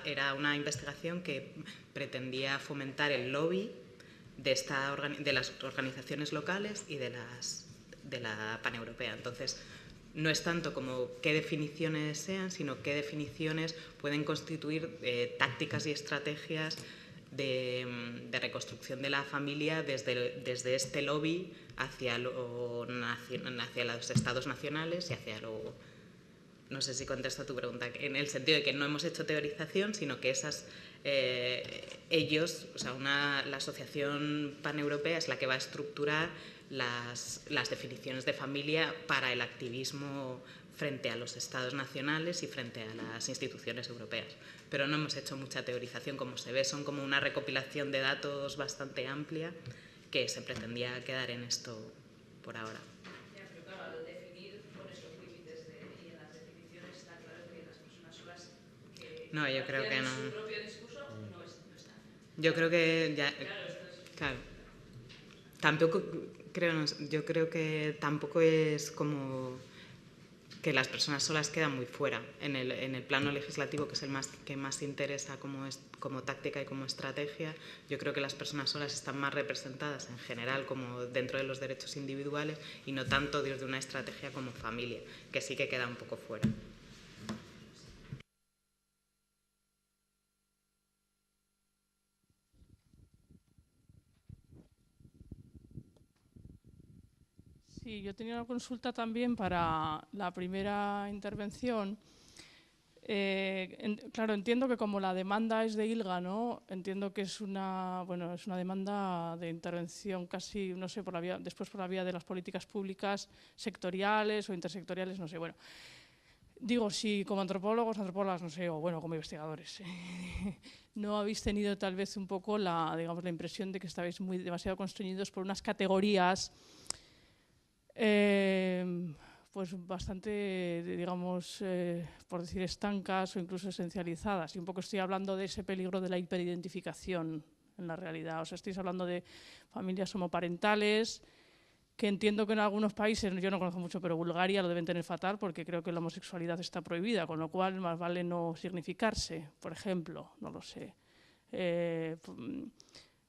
era una investigación que pretendía fomentar el lobby de las organizaciones locales y de la paneuropea. Entonces, no es tanto como qué definiciones sean, sino qué definiciones pueden constituir tácticas y estrategias de reconstrucción de la familia desde este lobby hacia los estados nacionales y hacia lo... No sé si contesto tu pregunta, en el sentido de que no hemos hecho teorización, sino que ellos, o sea, la Asociación Paneuropea es la que va a estructurar las definiciones de familia para el activismo frente a los estados nacionales y frente a las instituciones europeas. Pero no hemos hecho mucha teorización, como se ve, son como una recopilación de datos bastante amplia que se pretendía quedar en esto por ahora. Ya, pero claro, al definir pones los límites y en las definiciones está claro que las personas solas que no, yo creo que no. su propio discurso no están. Yo creo que ya, claro. Tampoco creo, yo creo que tampoco es como que las personas solas quedan muy fuera en el plano legislativo, que es el que más interesa como táctica y como estrategia. Yo creo que las personas solas están más representadas en general como dentro de los derechos individuales y no tanto desde una estrategia como familia, que sí que queda un poco fuera. Sí, yo tenía una consulta también para la primera intervención. Claro, entiendo que como la demanda es de ILGA, ¿no? Entiendo que es una demanda de intervención casi, no sé, después por la vía de las políticas públicas sectoriales o intersectoriales, no sé. Bueno, digo, si como antropólogos, antropólogas, no sé, o bueno, como investigadores, no habéis tenido tal vez un poco la impresión de que estabais demasiado constreñidos por unas categorías pues bastante, digamos, por decir estancas o incluso esencializadas. Y un poco estoy hablando de ese peligro de la hiperidentificación en la realidad. O sea, estáis hablando de familias homoparentales, que entiendo que en algunos países, yo no conozco mucho, pero Bulgaria lo deben tener fatal porque creo que la homosexualidad está prohibida, con lo cual más vale no significarse, por ejemplo, no lo sé.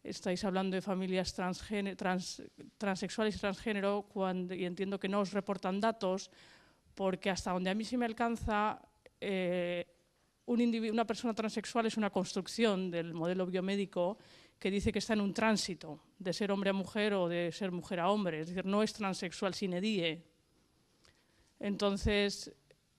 Estáis hablando de familias transexuales y transgénero y entiendo que no os reportan datos porque hasta donde a mí sí me alcanza, una persona transexual es una construcción del modelo biomédico que dice que está en un tránsito de ser hombre a mujer o de ser mujer a hombre, es decir, no es transexual sine die. Entonces,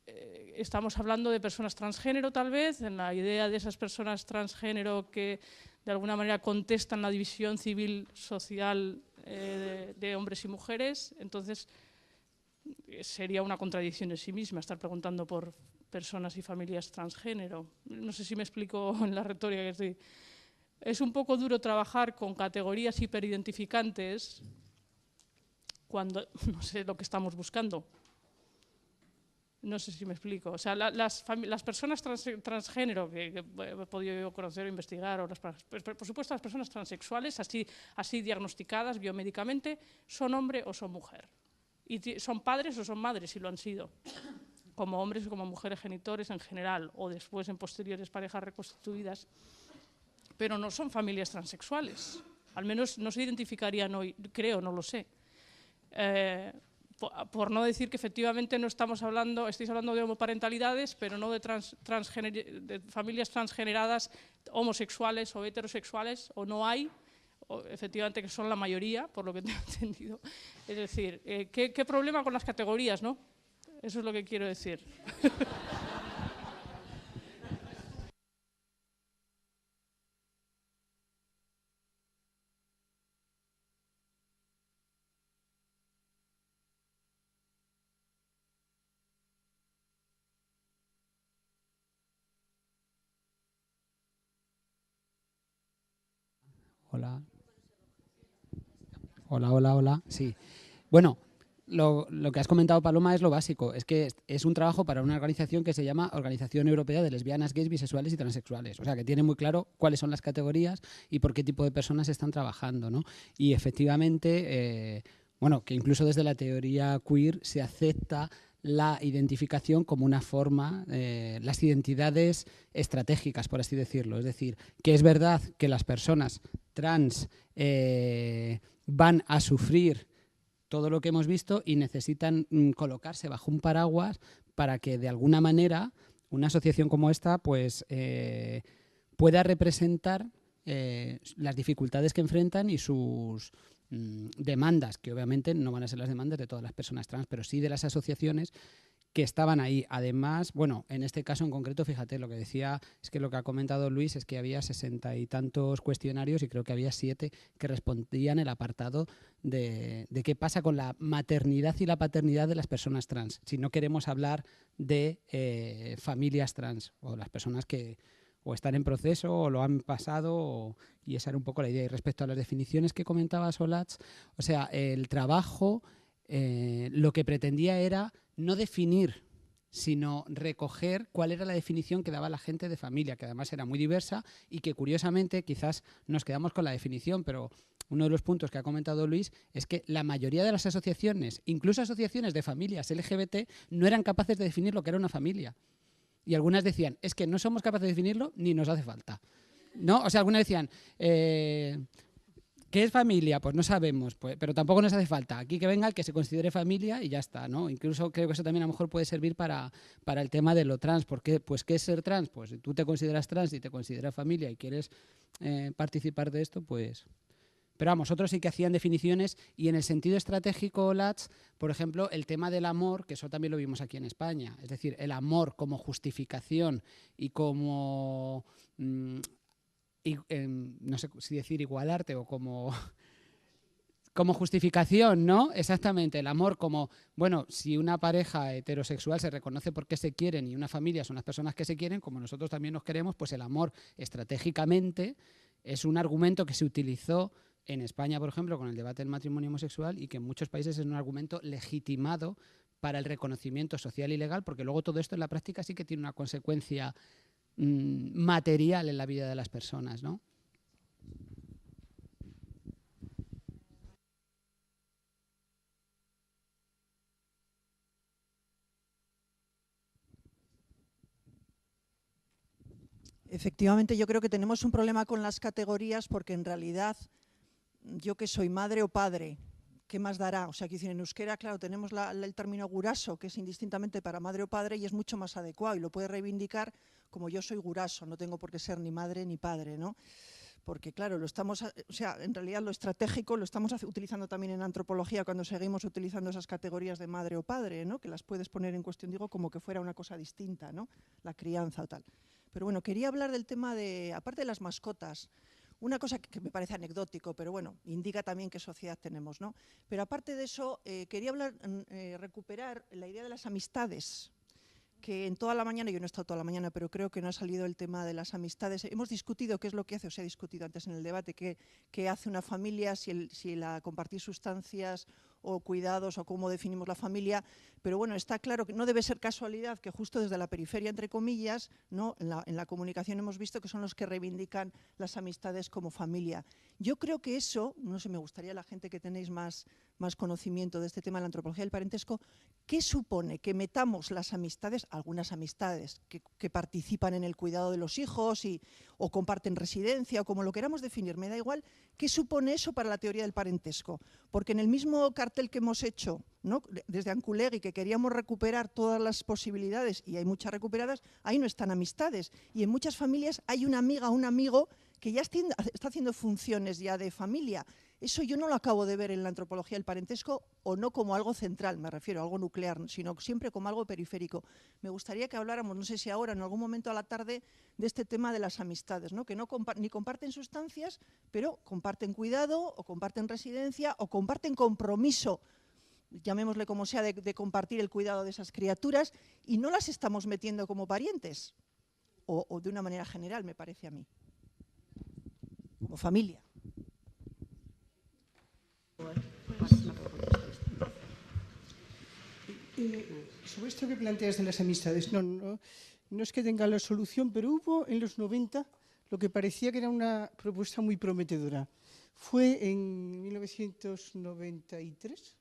estamos hablando de personas transgénero tal vez, en la idea de esas personas transgénero que de alguna manera contestan la división civil social de hombres y mujeres. Entonces, sería una contradicción en sí misma estar preguntando por personas y familias transgénero. No sé si me explico en la retórica que estoy. Es un poco duro trabajar con categorías hiperidentificantes cuando no sé lo que estamos buscando. No sé si me explico. O sea, las personas transgénero que he podido conocer o investigar, por supuesto las personas transexuales, así diagnosticadas biomédicamente, son hombre o son mujer. Y son padres o son madres, si lo han sido, como hombres o como mujeres genitores en general, o después en posteriores parejas reconstituidas. Pero no son familias transexuales. Al menos no se identificarían hoy, creo, no lo sé. Por no decir que efectivamente estáis hablando de homoparentalidades, pero no de familias transgeneradas homosexuales o heterosexuales, o no hay, o efectivamente que son la mayoría, por lo que tengo entendido. Es decir, ¿qué problema con las categorías, no? Eso es lo que quiero decir. Hola. Hola, hola, hola. Sí. Bueno, lo que has comentado, Paloma, es lo básico. Es que es un trabajo para una organización que se llama Organización Europea de Lesbianas, Gays, Bisexuales y Transexuales. O sea, que tiene muy claro cuáles son las categorías y por qué tipo de personas están trabajando, ¿no? Y efectivamente, bueno, que incluso desde la teoría queer se acepta la identificación como una forma, las identidades estratégicas, por así decirlo. Es decir, que es verdad que las personas trans van a sufrir todo lo que hemos visto y necesitan colocarse bajo un paraguas para que de alguna manera una asociación como esta pues, pueda representar las dificultades que enfrentan y sus demandas, que obviamente no van a ser las demandas de todas las personas trans, pero sí de las asociaciones que estaban ahí. Además, bueno, en este caso en concreto, fíjate, lo que decía es que lo que ha comentado Luis es que había 60 y tantos cuestionarios y creo que había 7 que respondían el apartado de qué pasa con la maternidad y la paternidad de las personas trans. Si no queremos hablar de familias trans o las personas que o están en proceso o lo han pasado, y esa era un poco la idea. Y respecto a las definiciones que comentaba Solats, o sea, el trabajo lo que pretendía era no definir, sino recoger cuál era la definición que daba la gente de familia, que además era muy diversa y que curiosamente quizás nos quedamos con la definición, pero uno de los puntos que ha comentado Luis es que la mayoría de las asociaciones, incluso asociaciones de familias LGBT, no eran capaces de definir lo que era una familia. Y algunas decían, es que no somos capaces de definirlo ni nos hace falta, ¿no? O sea, algunas decían, ¿qué es familia? Pues no sabemos, pues, pero tampoco nos hace falta. Aquí que venga el que se considere familia y ya está, ¿no? Incluso creo que eso también a lo mejor puede servir para el tema de lo trans. ¿Por qué? Pues ¿qué es ser trans? Pues si tú te consideras trans y te consideras familia y quieres participar de esto, pues... Pero vamos, otros sí que hacían definiciones y en el sentido estratégico, Lats, por ejemplo, el tema del amor, que eso también lo vimos aquí en España, es decir, el amor como justificación y como, no sé si decir igualarte o como justificación, ¿no? Exactamente, el amor como, bueno, si una pareja heterosexual se reconoce porque se quieren y una familia son las personas que se quieren, como nosotros también nos queremos, pues el amor estratégicamente es un argumento que se utilizó en España, por ejemplo, con el debate del matrimonio homosexual y que en muchos países es un argumento legitimado para el reconocimiento social y legal, porque luego todo esto en la práctica sí que tiene una consecuencia material en la vida de las personas, ¿no? Efectivamente, yo creo que tenemos un problema con las categorías porque en realidad yo que soy madre o padre, ¿qué más dará? O sea, que en euskera, claro, tenemos el término guraso, que es indistintamente para madre o padre y es mucho más adecuado y lo puede reivindicar como yo soy guraso, no tengo por qué ser ni madre ni padre, ¿no? Porque claro, o sea, en realidad lo estratégico lo estamos utilizando también en antropología cuando seguimos utilizando esas categorías de madre o padre, ¿no? Que las puedes poner en cuestión, digo, como que fuera una cosa distinta, ¿no? La crianza o tal. Pero bueno, quería hablar del tema de, aparte de las mascotas, una cosa que me parece anecdótico, pero bueno, indica también qué sociedad tenemos, ¿no? Pero aparte de eso, quería recuperar la idea de las amistades, que en toda la mañana, yo no he estado toda la mañana, pero creo que no ha salido el tema de las amistades. Hemos discutido qué es lo que hace, o se ha discutido antes en el debate, qué hace una familia, si la compartir sustancias o cuidados o cómo definimos la familia, pero bueno, está claro que no debe ser casualidad que justo desde la periferia, entre comillas, ¿no? en la comunicación hemos visto que son los que reivindican las amistades como familia. Yo creo que eso, no sé, me gustaría la gente que tenéis más conocimiento de este tema de la antropología del parentesco, ¿qué supone que metamos las amistades, algunas amistades que participan en el cuidado de los hijos o comparten residencia o como lo queramos definir, me da igual, ¿qué supone eso para la teoría del parentesco? Porque en el mismo cartel que hemos hecho, ¿no? Desde Anculegui, que queríamos recuperar todas las posibilidades y hay muchas recuperadas, ahí no están amistades y en muchas familias hay una amiga o un amigo que ya está haciendo funciones ya de familia. Eso yo no lo acabo de ver en la antropología del parentesco, o no como algo central, me refiero a algo nuclear, sino siempre como algo periférico. Me gustaría que habláramos, no sé si ahora, en algún momento a la tarde, de este tema de las amistades, ¿no? Que ni comparten sustancias, pero comparten cuidado, o comparten residencia, o comparten compromiso, llamémosle como sea, de compartir el cuidado de esas criaturas, y no las estamos metiendo como parientes, o de una manera general, me parece a mí, como familia. Sobre esto que planteas de las amistades, no es que tenga la solución, pero hubo en los 90 lo que parecía que era una propuesta muy prometedora. Fue en 1993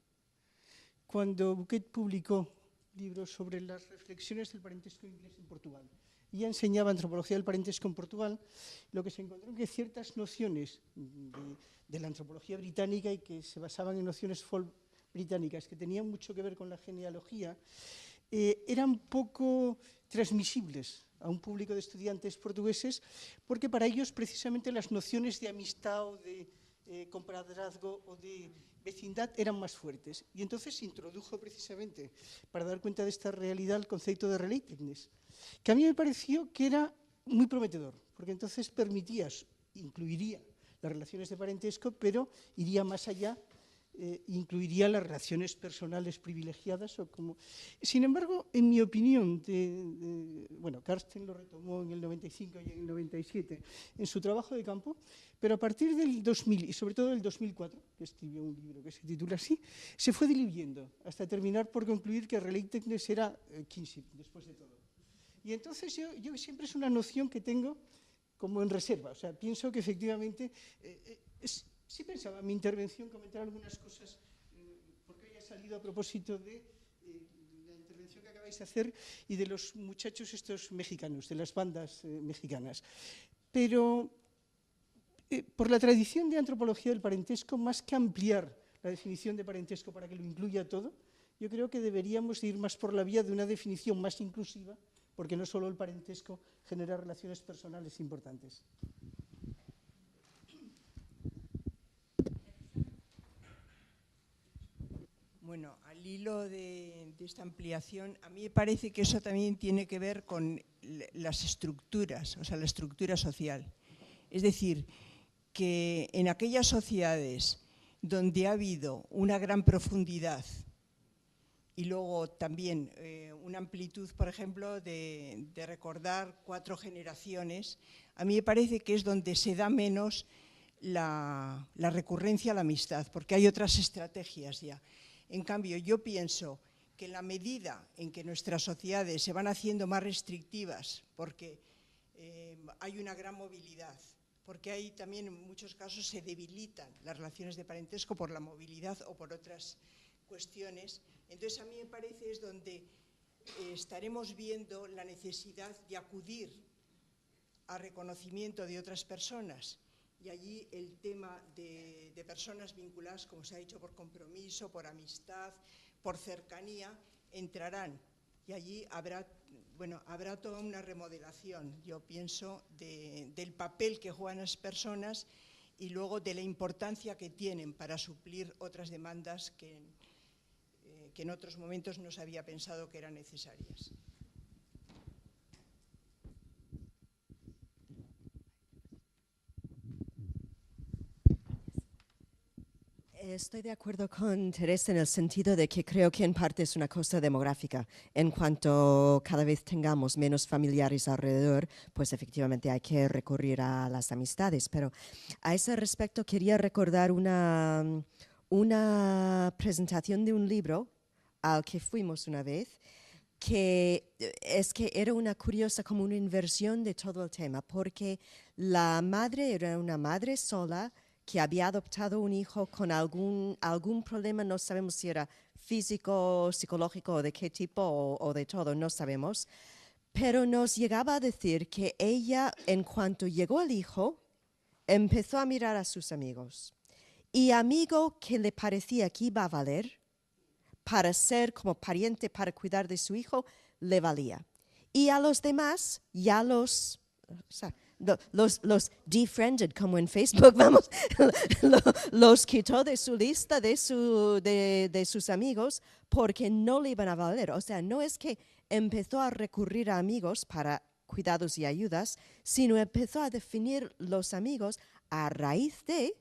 cuando Bouquet publicó libros sobre las reflexiones del parentesco inglés en Portugal. Y ya enseñaba antropología del parentesco en Portugal, lo que se encontró es que ciertas nociones de la antropología británica y que se basaban en nociones folk británicas que tenían mucho que ver con la genealogía, eran poco transmisibles a un público de estudiantes portugueses porque para ellos precisamente las nociones de amistad o de compadrazgo o de vecindad eran más fuertes. Y entonces se introdujo precisamente, para dar cuenta de esta realidad, el concepto de relatedness, que a mí me pareció que era muy prometedor, porque entonces incluiría las relaciones de parentesco, pero iría más allá, incluiría las relaciones personales privilegiadas. Sin embargo, en mi opinión, bueno, Carsten lo retomó en el 95 y en el 97 en su trabajo de campo, pero a partir del 2000 y sobre todo del 2004, que escribió un libro que se titula así, se fue diluyendo hasta terminar por concluir que relatedness era kinship, después de todo. Y entonces yo siempre es una noción que tengo como en reserva, o sea, pienso que efectivamente sí pensaba en mi intervención comentar algunas cosas, porque hoy ha salido a propósito de la intervención que acabáis de hacer y de los muchachos estos mexicanos, de las bandas mexicanas. Pero por la tradición de antropología del parentesco, más que ampliar la definición de parentesco para que lo incluya todo, yo creo que deberíamos ir más por la vía de una definición más inclusiva, porque no solo el parentesco genera relaciones personales importantes. Bueno, al hilo de esta ampliación, a mí me parece que eso también tiene que ver con las estructuras, o sea, la estructura social. Es decir, que en aquellas sociedades donde ha habido una gran profundidad y luego también una amplitud, por ejemplo, de recordar 4 generaciones, a mí me parece que es donde se da menos la recurrencia a la amistad, porque hay otras estrategias ya. En cambio, yo pienso que en la medida en que nuestras sociedades se van haciendo más restrictivas, porque hay una gran movilidad, porque hay también en muchos casos se debilitan las relaciones de parentesco por la movilidad o por otras cuestiones, entonces a mí me parece es donde estaremos viendo la necesidad de acudir a reconocimiento de otras personas. Y allí el tema de personas vinculadas, como se ha dicho, por compromiso, por amistad, por cercanía, entrarán. Y allí habrá toda una remodelación, yo pienso, del papel que juegan las personas y luego de la importancia que tienen para suplir otras demandas que en otros momentos no se había pensado que eran necesarias. Estoy de acuerdo con Teresa en el sentido de que creo que en parte es una cosa demográfica. En cuanto cada vez tengamos menos familiares alrededor, pues efectivamente hay que recurrir a las amistades. Pero a ese respecto quería recordar una presentación de un libro al que fuimos una vez, que era una curiosa, como una inversión de todo el tema, porque la madre era una madre sola, que había adoptado un hijo con algún problema, no sabemos si era físico, psicológico o de qué tipo o de todo, no sabemos, pero nos llegaba a decir que ella, en cuanto llegó el hijo, empezó a mirar a sus amigos. Y amigo que le parecía que iba a valer para ser como pariente, para cuidar de su hijo, le valía. Y a los demás ya los defriended, como en Facebook, vamos, los quitó de su lista de sus amigos porque no le iban a valer. O sea, no es que empezó a recurrir a amigos para cuidados y ayudas, sino empezó a definir los amigos a raíz de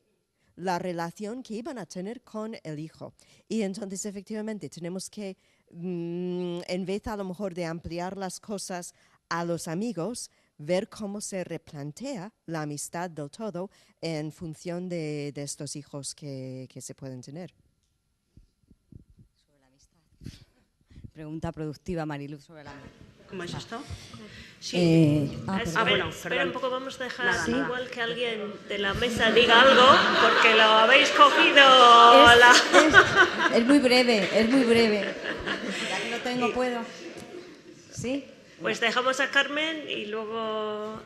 la relación que iban a tener con el hijo. Y entonces, efectivamente, tenemos que, en vez a lo mejor de ampliar las cosas a los amigos, ver cómo se replantea la amistad del todo en función de estos hijos que se pueden tener. Sobre la amistad. Pregunta productiva, Mariluz, sobre la amistad. ¿Cómo es esto? Sí. Bueno, espera un poco, vamos a dejar igual que alguien de la mesa diga algo, porque lo habéis cogido. Es muy breve, es muy breve. Ya que lo tengo, puedo. ¿Sí? Pues dejamos a Carmen y luego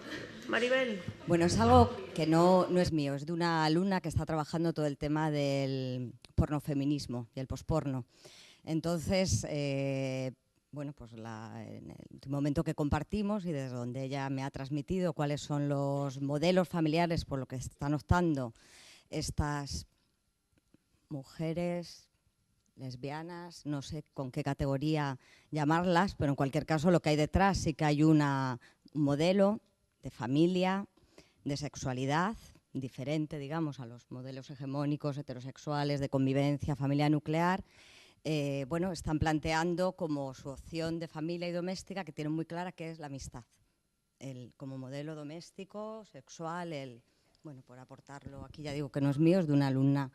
Maribel. Bueno, es algo que no es mío, es de una alumna que está trabajando todo el tema del pornofeminismo y el posporno. Entonces, bueno, pues en el último momento que compartimos y desde donde ella me ha transmitido cuáles son los modelos familiares por lo que están optando estas mujeres, lesbianas, no sé con qué categoría llamarlas, pero en cualquier caso lo que hay detrás sí que hay un modelo de familia, de sexualidad, diferente, digamos, a los modelos hegemónicos heterosexuales de convivencia, familia nuclear. Bueno, están planteando como su opción de familia y doméstica, que tienen muy clara que es la amistad. Como modelo doméstico, sexual, bueno, por aportarlo, aquí ya digo que no es mío, es de una alumna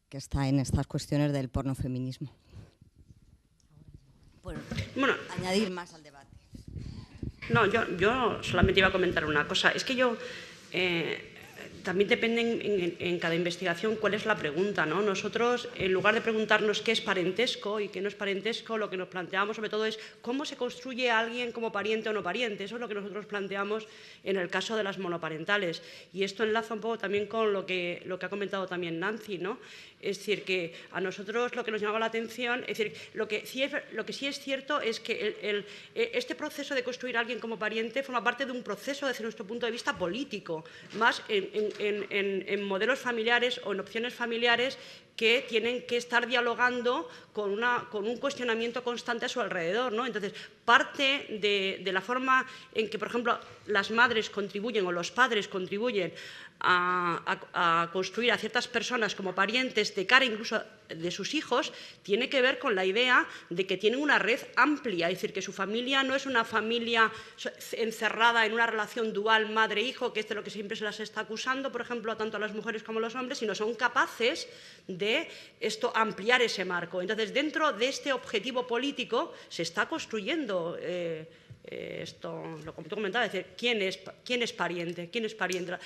que está en estas cuestiones del pornofeminismo. Bueno, añadir más al debate. No, yo solamente iba a comentar una cosa. Es que también depende en cada investigación cuál es la pregunta, ¿no? Nosotros, en lugar de preguntarnos qué es parentesco y qué no es parentesco, lo que nos planteamos sobre todo es cómo se construye a alguien como pariente o no pariente. Eso es lo que nosotros planteamos en el caso de las monoparentales. Y esto enlaza un poco también con lo que ha comentado también Nancy, ¿no? Es decir, que a nosotros lo que nos llamaba la atención, es decir, lo que sí es cierto es que este proceso de construir a alguien como pariente forma parte de un proceso, desde nuestro punto de vista, político, más en modelos familiares o en opciones familiares que tienen que estar dialogando con un cuestionamiento constante a su alrededor, ¿no? Entonces, parte de la forma en que, por ejemplo, las madres contribuyen o los padres contribuyen a construir a ciertas personas como parientes de cara incluso de sus hijos, tiene que ver con la idea de que tienen una red amplia, es decir, que su familia no es una familia encerrada en una relación dual madre-hijo, que es de lo que siempre se las está acusando, por ejemplo, tanto a las mujeres como a los hombres, sino son capaces de ampliar ese marco. Entonces, dentro de este objetivo político se está construyendo esto, lo que tú comentabas, es decir, ¿quién es pariente? ¿Quién es pariente?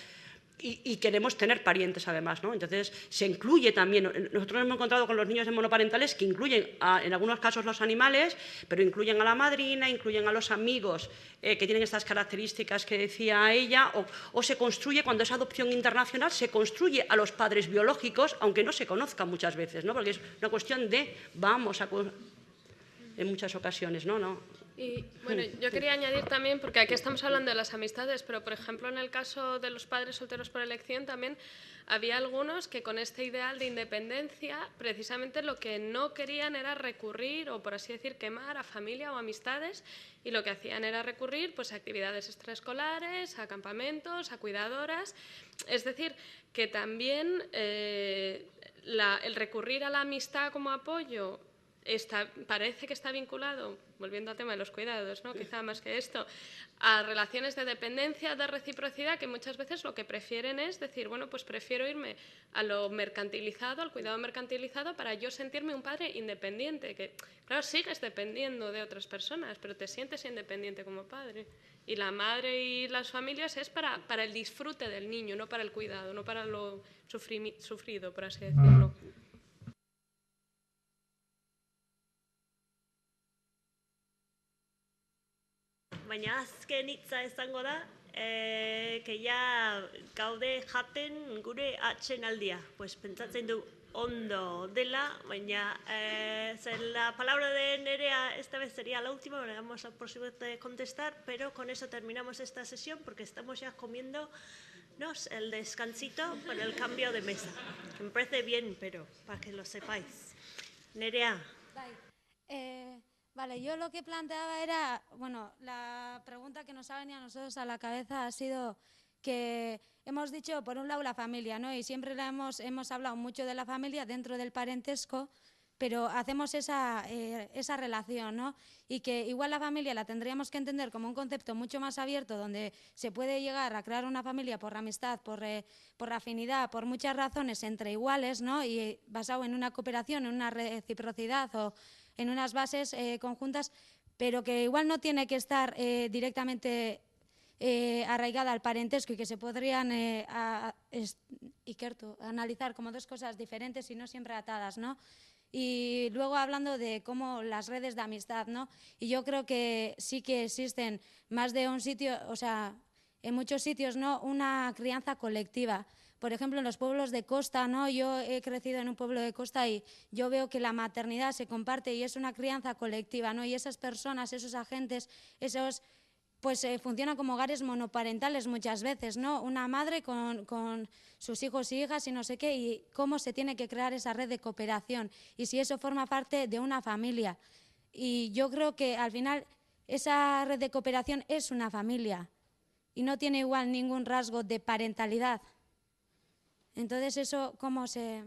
Y queremos tener parientes, además, ¿no? Entonces, se incluye también, nosotros nos hemos encontrado con los niños de monoparentales que incluyen, en algunos casos, los animales, pero incluyen a la madrina, incluyen a los amigos que tienen estas características que decía ella, o se construye, cuando es adopción internacional, se construye a los padres biológicos, aunque no se conozcan muchas veces, ¿no? Porque es una cuestión de en muchas ocasiones, ¿no? Y bueno, yo quería añadir también, porque aquí estamos hablando de las amistades, pero por ejemplo en el caso de los padres solteros por elección también había algunos que con este ideal de independencia precisamente lo que no querían era recurrir o por así decir quemar a familia o amistades, y lo que hacían era recurrir pues a actividades extraescolares, a campamentos, a cuidadoras. Es decir, que también el recurrir a la amistad como apoyo parece que está vinculado, volviendo al tema de los cuidados, ¿no? Quizá más que esto, a relaciones de dependencia, de reciprocidad, que muchas veces lo que prefieren es decir, bueno, pues prefiero irme a lo mercantilizado, al cuidado mercantilizado, para yo sentirme un padre independiente, que claro, sigues dependiendo de otras personas, pero te sientes independiente como padre. Y la madre y las familias es para el disfrute del niño, no para el cuidado, no para lo sufrido, por así decirlo. Baina azken hitza izango da, que ja gaude jaten gure atxenaldia. Pues pentsatzen du ondo dela, baina la palabra de Nerea esta vez sería la última, le damos la posibilidad de contestar, pero con eso terminamos esta sesión porque estamos ya comiéndonos el descansito para el cambio de mesa. Me parece bien, pero para que lo sepáis. Nerea. Vale, yo lo que planteaba era, bueno, la pregunta que nos ha venido a nosotros a la cabeza ha sido que hemos dicho, por un lado, la familia, ¿no? Y siempre hemos hablado mucho de la familia dentro del parentesco, pero hacemos esa relación, ¿no? Y que igual la familia la tendríamos que entender como un concepto mucho más abierto, donde se puede llegar a crear una familia por amistad, por afinidad, por muchas razones entre iguales, ¿no? Y basado en una cooperación, en una reciprocidad o en unas bases conjuntas, pero que igual no tiene que estar directamente arraigada al parentesco y que se podrían analizar como dos cosas diferentes y no siempre atadas, ¿no? Y luego hablando de cómo las redes de amistad, ¿no? Y yo creo que sí que existen más de un sitio, o sea, en muchos sitios, ¿no? Una crianza colectiva. Por ejemplo, en los pueblos de costa, ¿no? Yo he crecido en un pueblo de costa y yo veo que la maternidad se comparte y es una crianza colectiva, ¿no? Y esas personas, esos agentes, esos pues funcionan como hogares monoparentales muchas veces, ¿no? Una madre con sus hijos y hijas y no sé qué, y cómo se tiene que crear esa red de cooperación y si eso forma parte de una familia. Y yo creo que al final esa red de cooperación es una familia y no tiene igual ningún rasgo de parentalidad. Entonces eso, ¿cómo se...?